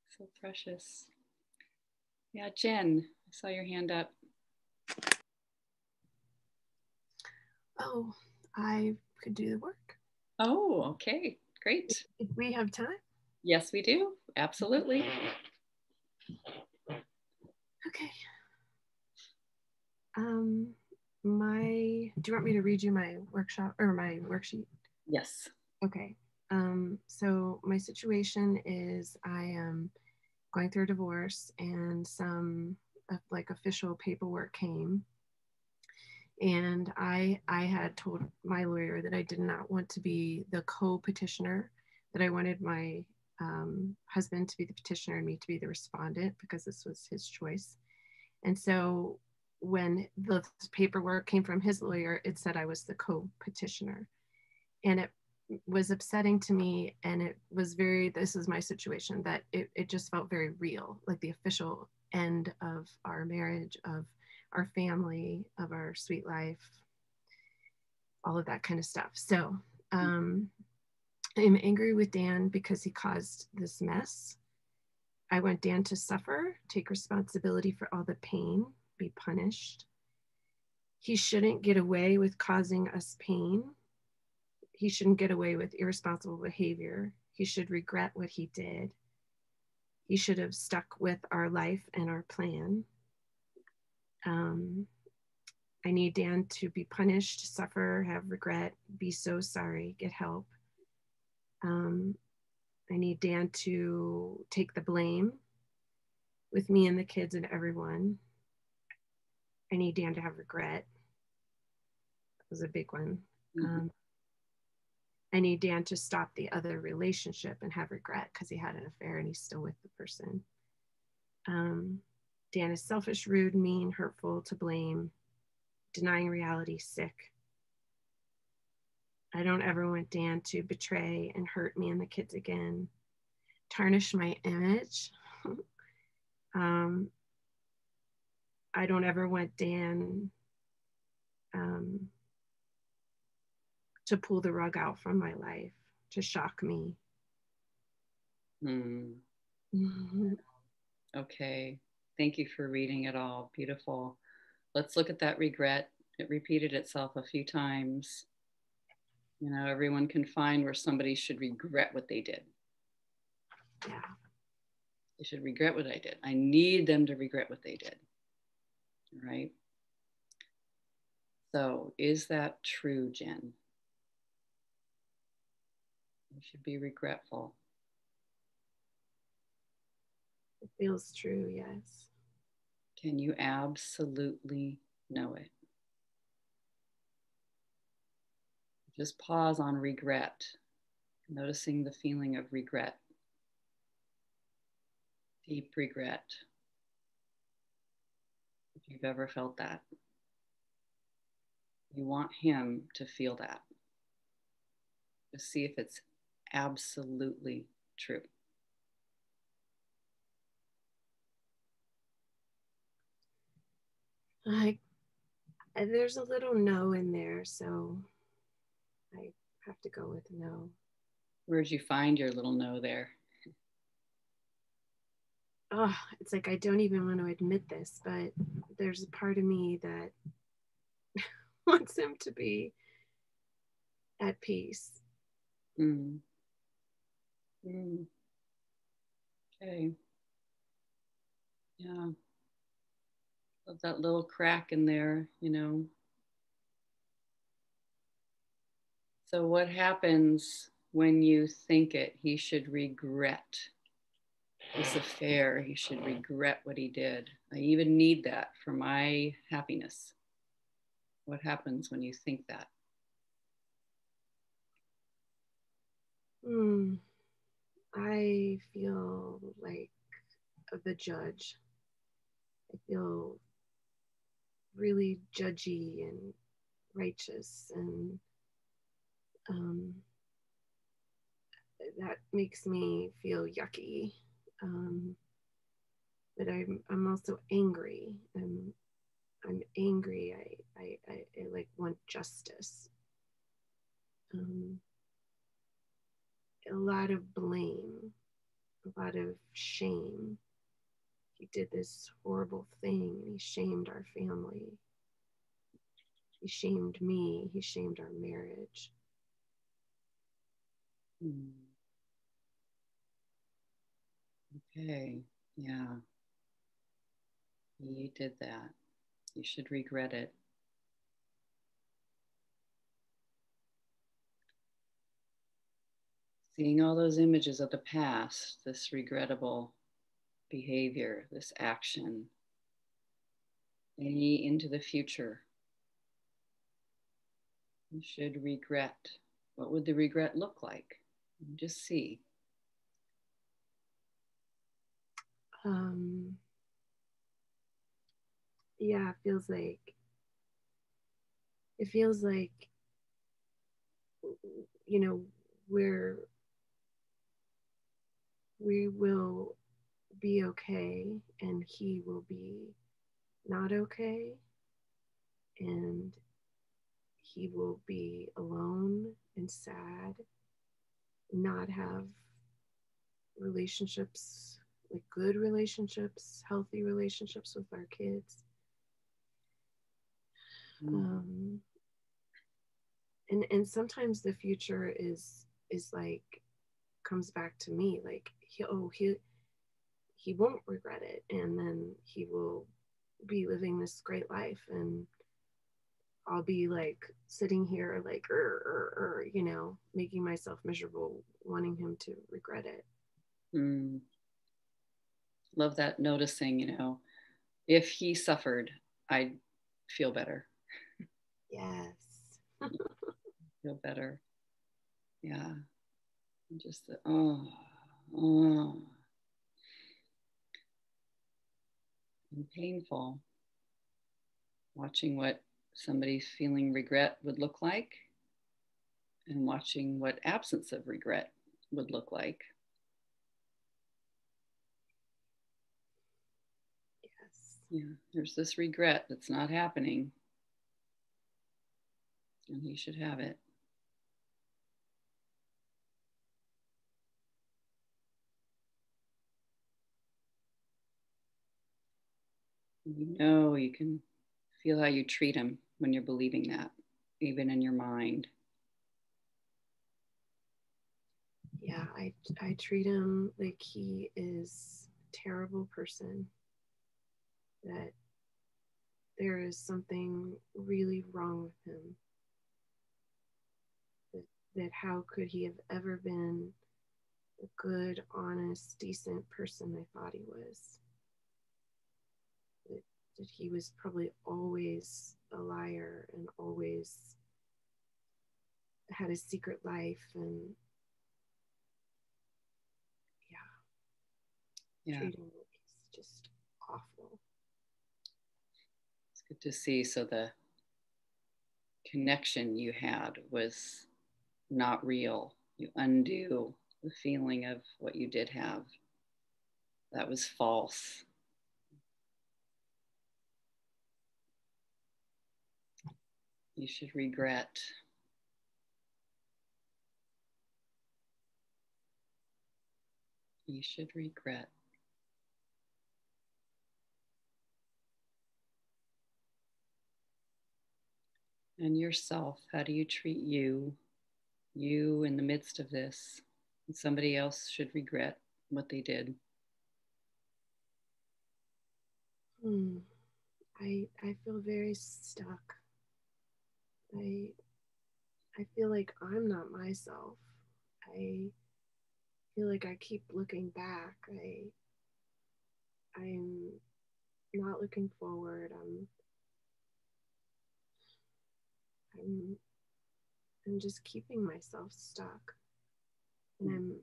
so precious. Yeah, Jen, I saw your hand up. Oh, I could do the work. Oh, okay, great. If we have time. Yes, we do. Absolutely. Okay. Do you want me to read you my workshop or my worksheet? Yes. Okay. So my situation is I am going through a divorce, and some like official paperwork came, and I had told my lawyer that I did not want to be the co-petitioner, that I wanted my husband to be the petitioner and me to be the respondent, because this was his choice. And so when the paperwork came from his lawyer, it said I was the co-petitioner, and it was upsetting to me. And it was this is my situation, that it just felt very real, like the official end of our marriage, of our family, of our sweet life, all of that kind of stuff. So I'm angry with Dan because he caused this mess. I want Dan to suffer, take responsibility for all the pain, be punished. He shouldn't get away with causing us pain. He shouldn't get away with irresponsible behavior. He should regret what he did. He should have stuck with our life and our plan. I need Dan to be punished, suffer, have regret, be so sorry, get help. I need Dan to take the blame with me and the kids and everyone. I need Dan to have regret. That was a big one. Mm-hmm. I need Dan to stop the other relationship and have regret because he had an affair and he's still with the person. Dan is selfish, rude, mean, hurtful, to blame, denying reality, sick. I don't ever want Dan to betray and hurt me and the kids again, tarnish my image. I don't ever want Dan to pull the rug out from my life, to shock me. Mm-hmm. Okay. Thank you for reading it all. Beautiful. Let's look at that regret. It repeated itself a few times. You know, everyone can find where somebody should regret what they did. Yeah. They should regret what I did. I need them to regret what they did. Right? So, is that true, Jen? You should be regretful. It feels true, yes. Can you absolutely know it? Just pause on regret, noticing the feeling of regret, deep regret, if you've ever felt that. You want him to feel that. Just see if it's absolutely true. There's a little no in there, so I have to go with no. Where'd you find your little no there? Oh, it's like I don't even want to admit this, but there's a part of me that wants him to be at peace. Mm. Mm. Okay. Yeah. Of that little crack in there, you know. So what happens when you think it? He should regret this affair. He should regret what he did. I even need that for my happiness. What happens when you think that? I feel like the judge. I feel really judgy and righteous, and that makes me feel yucky. But I'm also angry. I'm angry. I like want justice. A lot of blame, a lot of shame. He did this horrible thing, and he shamed our family. He shamed me. He shamed our marriage. Okay, yeah. You did that. You should regret it. Seeing all those images of the past, this regrettable behavior, this action, any into the future, you should regret. What would the regret look like? Just see. Yeah, it feels like, you know, we will be okay and he will be not okay, and he will be alone and sad, not have relationships, like good relationships, healthy relationships with our kids. And sometimes the future is like, comes back to me like, he won't regret it, and then he will be living this great life, and I'll be like sitting here like you know, making myself miserable, wanting him to regret it. Love that, noticing, you know, if he suffered, I'd feel better. Yes. Feel better. Yeah. Just and painful. Watching what somebody feeling regret would look like, and watching what absence of regret would look like. Yes. Yeah, there's this regret that's not happening, and he should have it. You know, you can feel how you treat him when you're believing that, even in your mind. Yeah, I treat him like he is a terrible person, that there is something really wrong with him, that how could he have ever been a good, honest, decent person I thought he was. That he was probably always a liar and always had a secret life, and treating him is just awful. It's good to see. So the connection you had was not real. You undo the feeling of what you did have. That was false. You should regret. You should regret. And yourself, how do you treat you? You in the midst of this. And somebody else should regret what they did. I feel very stuck. I feel like I'm not myself. I feel like I keep looking back. I'm not looking forward. I'm just keeping myself stuck. And I'm,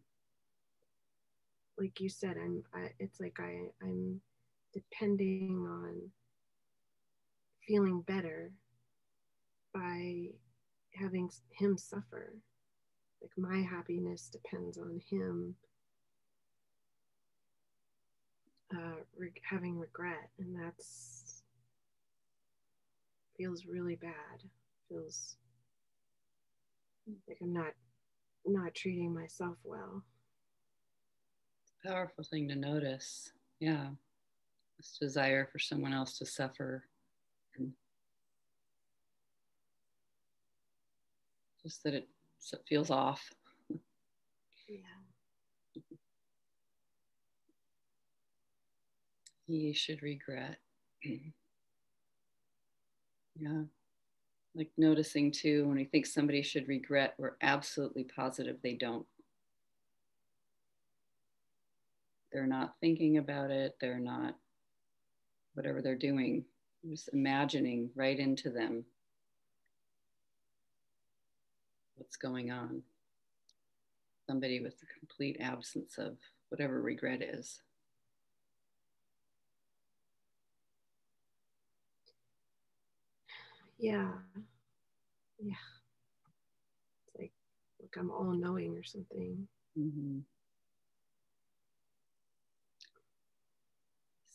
like you said, it's like I'm depending on feeling better by having him suffer. Like my happiness depends on him having regret, and that's feels really bad. Feels like I'm not treating myself well. Powerful thing to notice. Yeah. This desire for someone else to suffer. And just that it feels off. Yeah. He should regret. Yeah. Like noticing too, when we think somebody should regret, we're absolutely positive they don't. They're not thinking about it. They're not, whatever they're doing, just imagining right into them what's going on. Somebody with the complete absence of whatever regret is. Yeah. Yeah. It's like I'm all knowing or something. Mm-hmm.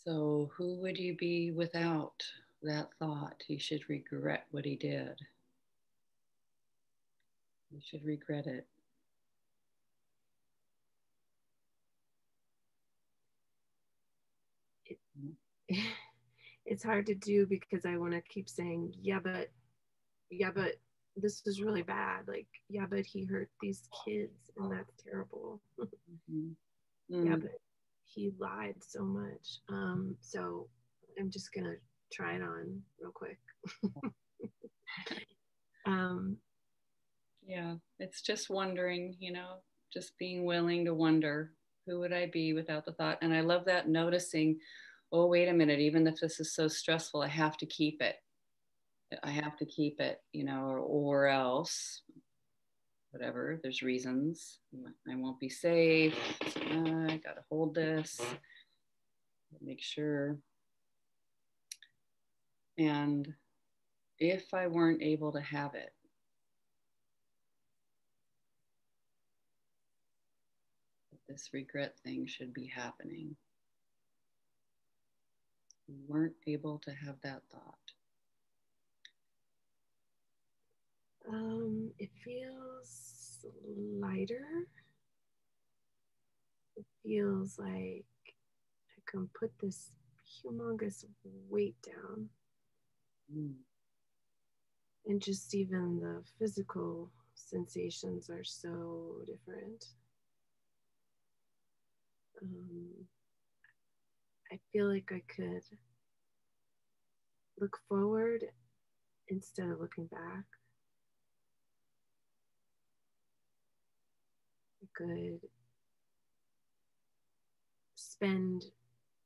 So who would you be without that thought? He should regret what he did. He should regret it. It's hard to do because I want to keep saying, yeah, but this is really bad. Like, yeah, but he hurt these kids and that's terrible. Mm-hmm. Yeah, but he lied so much. So I'm just gonna try it on real quick. Yeah, it's just wondering, just being willing to wonder, who would I be without the thought? And I love that, noticing, oh, wait a minute, even if this is so stressful, I have to keep it. I have to keep it, or else, whatever, there's reasons. I won't be safe. So, I got to hold this, make sure. And if I weren't able to have it, this regret thing should be happening. We weren't able to have that thought. It feels lighter. It feels like I can put this humongous weight down. And just even the physical sensations are so different. I feel like I could look forward instead of looking back. I could spend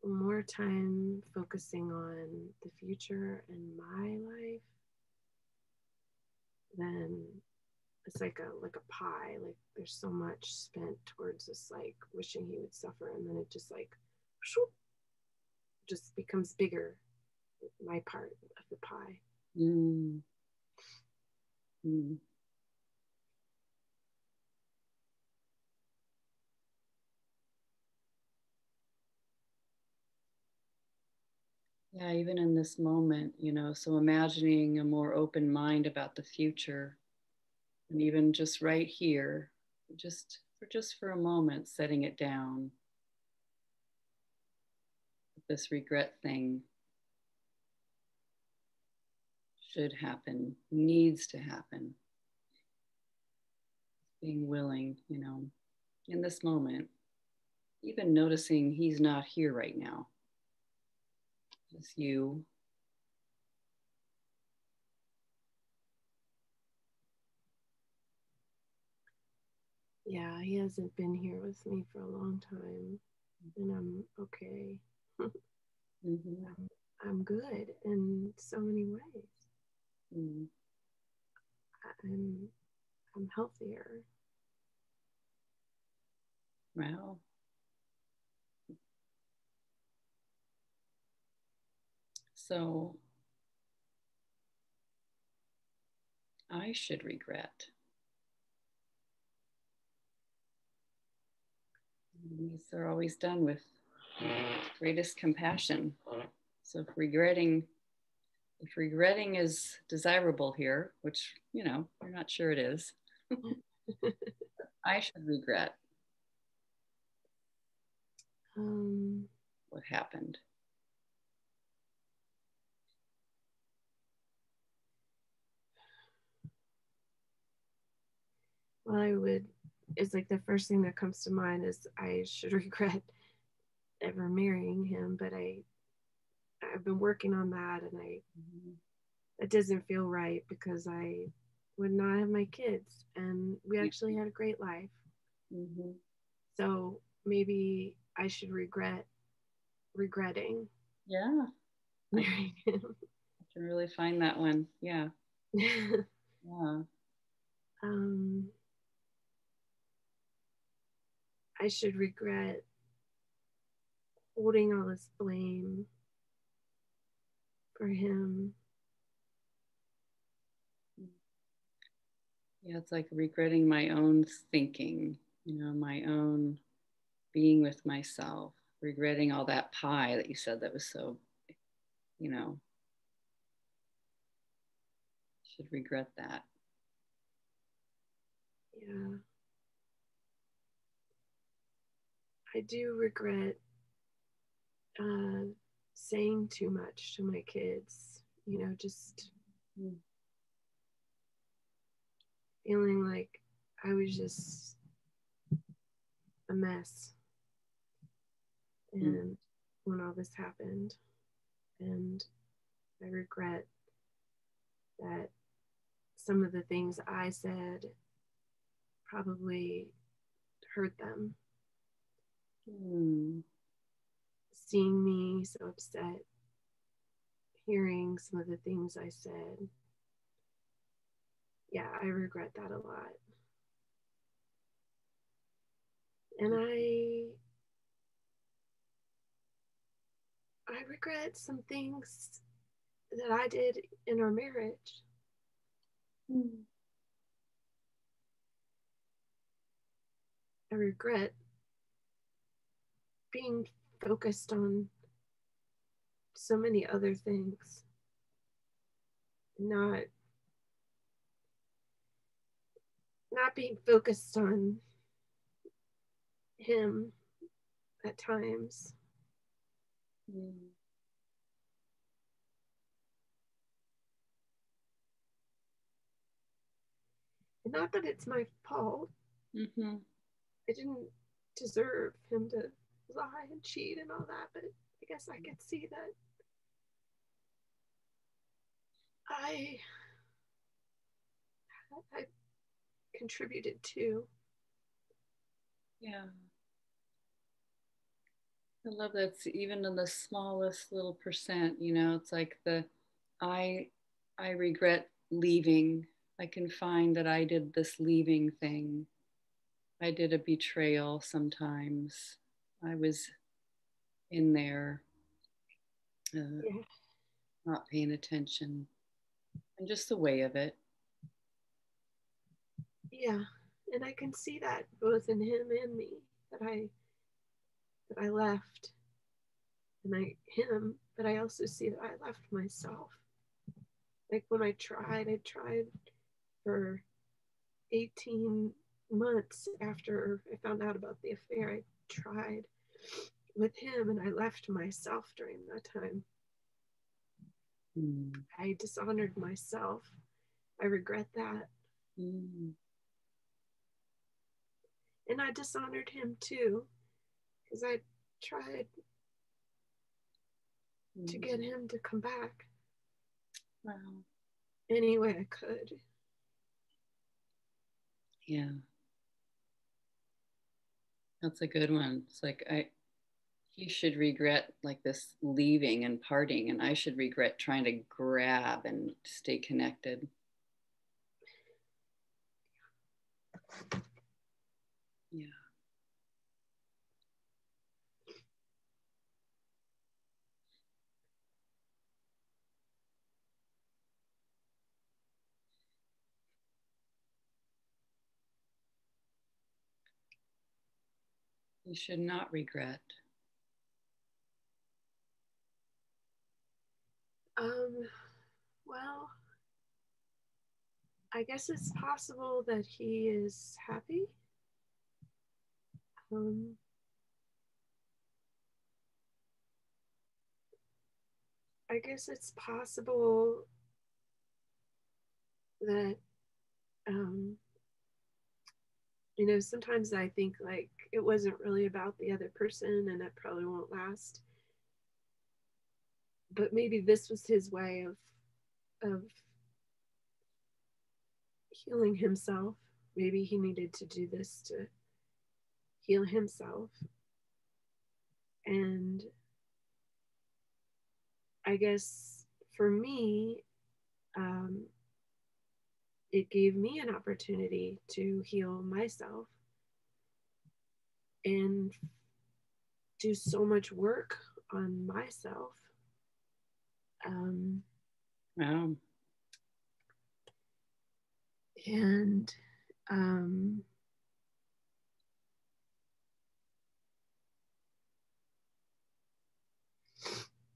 more time focusing on the future and my life than it's like a pie. Like there's so much spent towards this, like wishing he would suffer, and then it just like whoop, just becomes bigger, my part of the pie. Yeah, even in this moment, so imagining a more open mind about the future, and even just right here, just for a moment, setting it down. This regret thing should happen, needs to happen. Being willing, in this moment, even noticing he's not here right now. Just you. Yeah, he hasn't been here with me for a long time, and I'm okay. Mm-hmm. I'm good in so many ways. Mm. I'm healthier. Wow. So I should regret. These are always done with greatest compassion. So if regretting is desirable here, which, you know, we're not sure it is, I should regret what happened. Well, it's like the first thing that comes to mind is I should regret ever marrying him, but I've been working on that, and it doesn't feel right because I would not have my kids, and we actually had a great life. So maybe I should regretting marrying him. I can really find that one. Yeah. Yeah. I should regret holding all this blame for him. Yeah, it's like regretting my own thinking, you know, my own being with myself, regretting all that pie that you said that was so, you know, should regret that. Yeah. I do regret saying too much to my kids, you know, just feeling like I was just a mess. And when all this happened, and I regret that some of the things I said probably hurt them. Seeing me so upset, hearing some of the things I said. Yeah, I regret that a lot. And I regret some things that I did in our marriage. I regret being focused on so many other things, not being focused on him at times. And not that it's my fault. I didn't deserve him to lie and cheat and all that, but I guess I could see that I contributed too. Yeah. I love that. It's even in the smallest little percent, you know, it's like I regret leaving. I can find that I did this leaving thing. I did a betrayal sometimes. I was in there, not paying attention, and just the way of it. Yeah, and I can see that both in him and me, that I left, and him, but I also see that I left myself. Like when I tried for 18 months after I found out about the affair. I tried with him, and I left myself during that time. I dishonored myself. I regret that. And I dishonored him too, because I tried to get him to come back. Wow. Any way I could. Yeah. That's a good one. It's like he should regret like this leaving and parting, and I should regret trying to grab and stay connected. Yeah. You should not regret. Well, I guess it's possible that he is happy. I guess it's possible that, you know, sometimes I think like it wasn't really about the other person and that probably won't last. But maybe this was his way of healing himself. Maybe he needed to do this to heal himself. And I guess for me, it gave me an opportunity to heal myself and do so much work on myself. Wow. And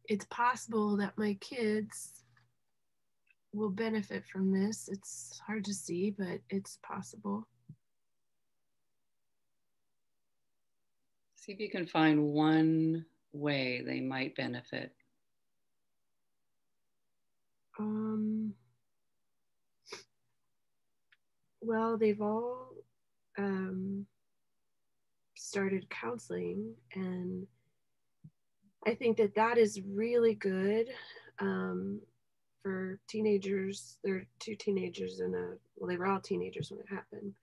it's possible that my kids will benefit from this. It's hard to see, but it's possible. See if you can find one way they might benefit. Well, they've all started counseling, and I think that that is really good for teenagers. There are two teenagers well, they were all teenagers when it happened,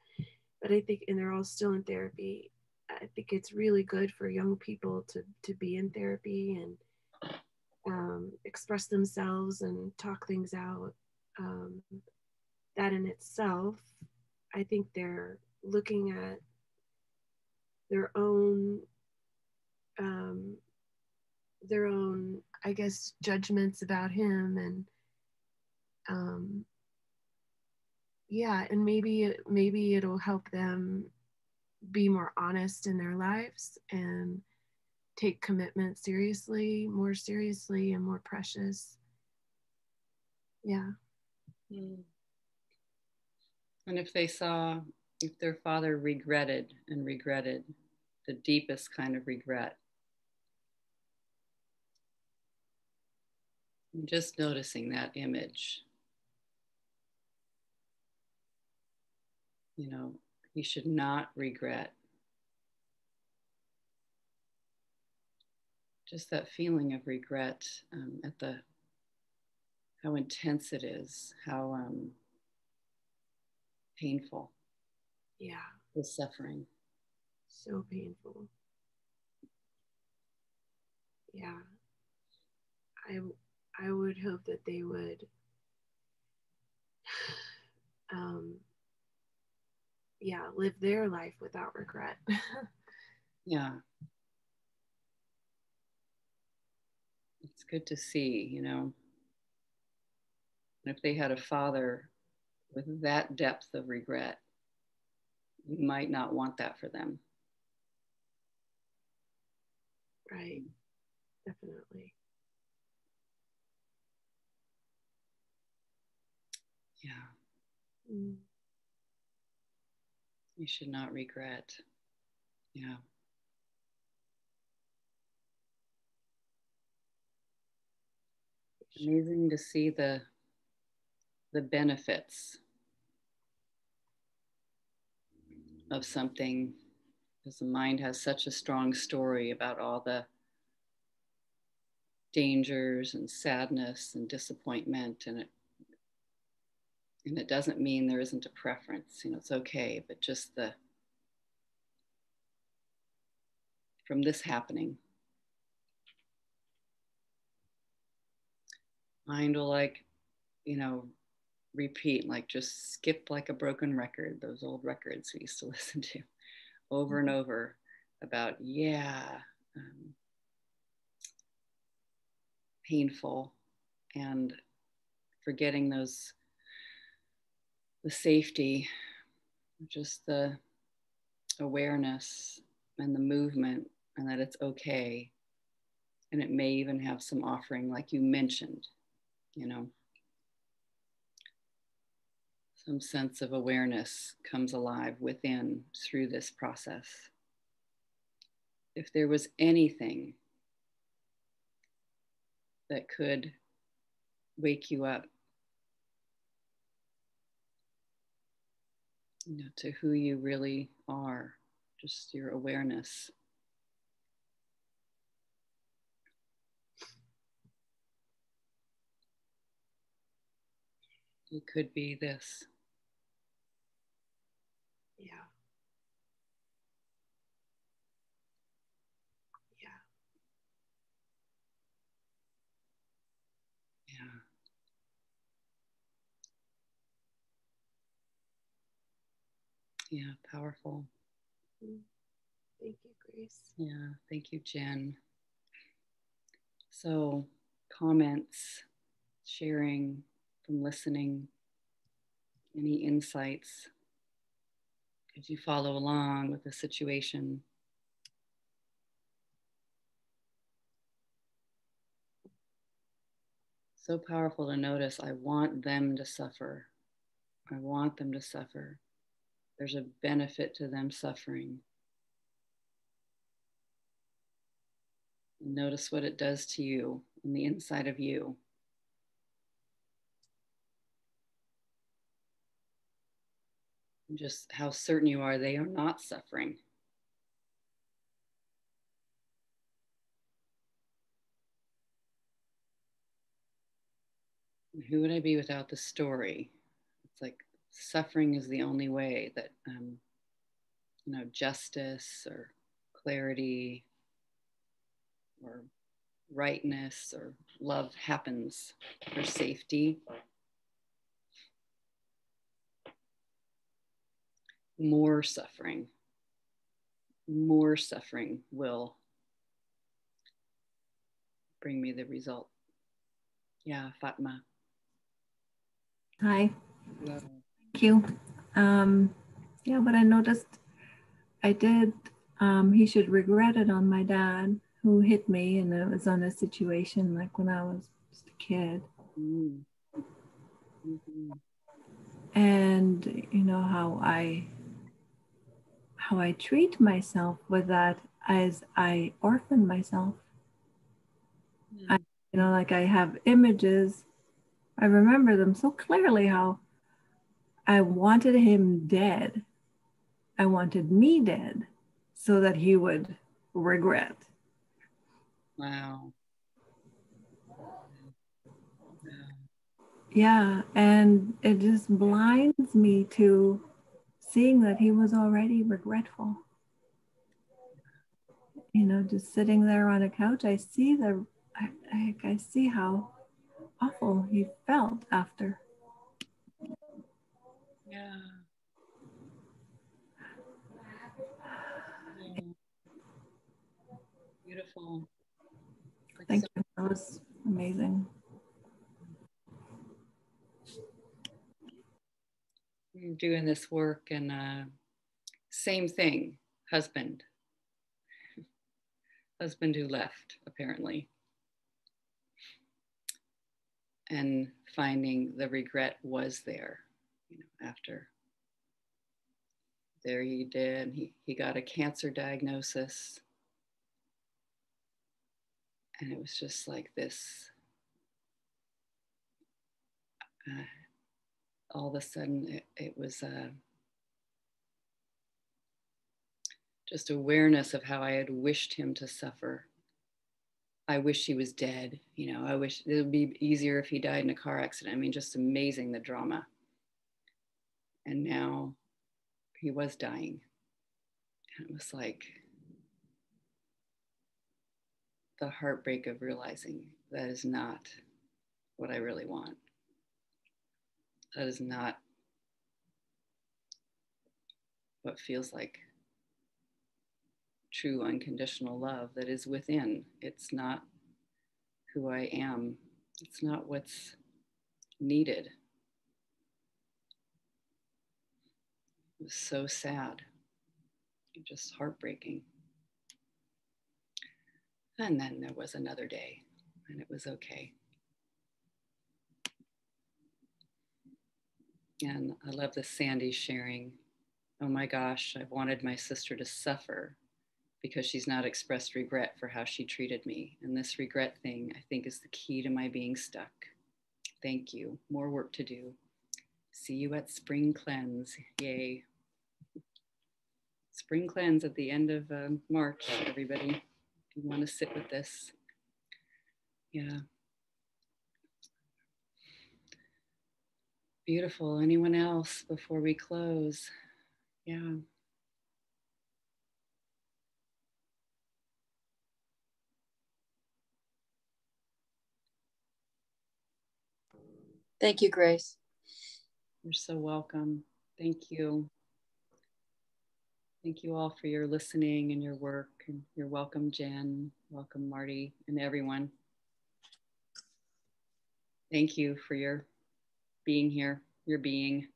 but I think, and they're all still in therapy. I think it's really good for young people to be in therapy and express themselves and talk things out. That in itself, I think they're looking at their own, I guess, judgments about him, and yeah, and maybe it'll help them be more honest in their lives and take commitment seriously, more seriously, and more precious. Yeah. And if their father regretted and regretted, the deepest kind of regret, just noticing that image, you know, he should not regret. Just that feeling of regret at how intense it is, how painful. Yeah. The suffering. So painful. Yeah. I would hope that they would live their life without regret. Yeah. It's good to see, you know. And if they had a father with that depth of regret, you might not want that for them. Right. Definitely. Yeah. Mm. You should not regret. Yeah. Amazing to see the benefits of something, because the mind has such a strong story about all the dangers and sadness and disappointment, and it doesn't mean there isn't a preference, you know, it's okay, but just from this happening, mind will, like, you know, repeat, like just skip like a broken record, those old records we used to listen to over and over about, painful, and forgetting the safety, just the awareness and the movement, and that it's okay. And it may even have some offering, like you mentioned, you know, some sense of awareness comes alive within through this process. If there was anything that could wake you up, you know, to who you really are, just your awareness. It could be this. Yeah. Yeah. Yeah. Yeah, powerful. Thank you, Grace. Yeah, thank you, Jen. So, comments, sharing from listening, any insights? Could you follow along with the situation? So powerful to notice, I want them to suffer. I want them to suffer. There's a benefit to them suffering. Notice what it does to you on the inside of you. And just how certain you are they are not suffering. And who would I be without the story? It's like suffering is the only way that, you know, justice or clarity or rightness or love happens, or safety. More suffering will bring me the result. Yeah, Fatma. Hi. Hello. Thank you. Yeah, but I noticed I did, he should regret it on my dad who hit me, and it was on a situation like when I was just a kid. Mm-hmm. And you know how I treat myself with that as I orphan myself. Mm-hmm. You know, like I have images, I remember them so clearly, how I wanted him dead. I wanted me dead so that he would regret. Wow. Yeah, and it just blinds me to seeing that he was already regretful. You know, just sitting there on a couch, I see I see how awful he felt after. Yeah. Yeah. Beautiful. Like Thank you. That was amazing. I'm doing this work, and same thing. Husband who left, apparently, and finding the regret was there, you know, after. There he did. He got a cancer diagnosis. And it was just like this, all of a sudden, it was just awareness of how I had wished him to suffer. I wish he was dead. You know, I wish it would be easier if he died in a car accident. I mean, just amazing, the drama. And now he was dying. And it was like the heartbreak of realizing that is not what I really want. That is not what feels like true unconditional love that is within. It's not who I am. It's not what's needed. It was so sad, just heartbreaking. And then there was another day, and it was okay. And I love the Sandy sharing. Oh my gosh, I've wanted my sister to suffer because she's not expressed regret for how she treated me. And this regret thing, I think, is the key to my being stuck. Thank you. More work to do. See you at Spring Cleanse. Yay. Spring Cleanse at the end of March, everybody. If you want to sit with this. Yeah. Beautiful. Anyone else before we close? Yeah. Thank you, Grace. You're so welcome. Thank you. Thank you all for your listening and your work. And you're welcome, Jen. Welcome, Marty, and everyone. Thank you for your being here, your being,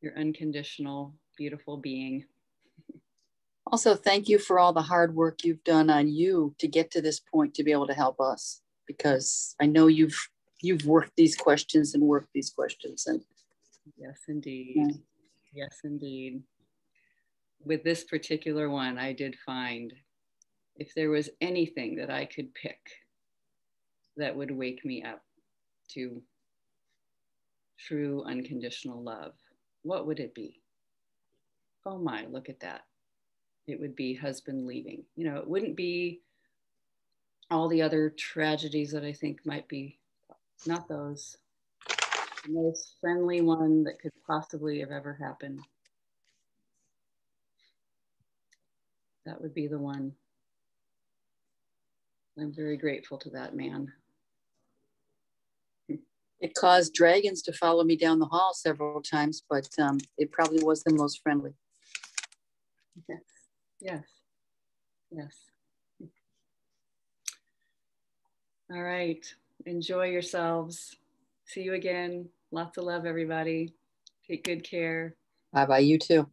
your unconditional, beautiful being. Also, thank you for all the hard work you've done on you to get to this point to be able to help us, because I know you've worked these questions and worked these questions. And yes, indeed. Yeah. Yes, indeed. With this particular one, I did find if there was anything that I could pick that would wake me up to true unconditional love, what would it be? Oh my, look at that. It would be husband leaving. You know, it wouldn't be all the other tragedies that I think might be, not those. The most friendly one that could possibly have ever happened. That would be the one. I'm very grateful to that man. It caused dragons to follow me down the hall several times, but it probably was the most friendly. Yes, yes, yes. All right, enjoy yourselves. See you again. Lots of love, everybody. Take good care. Bye-bye, you too.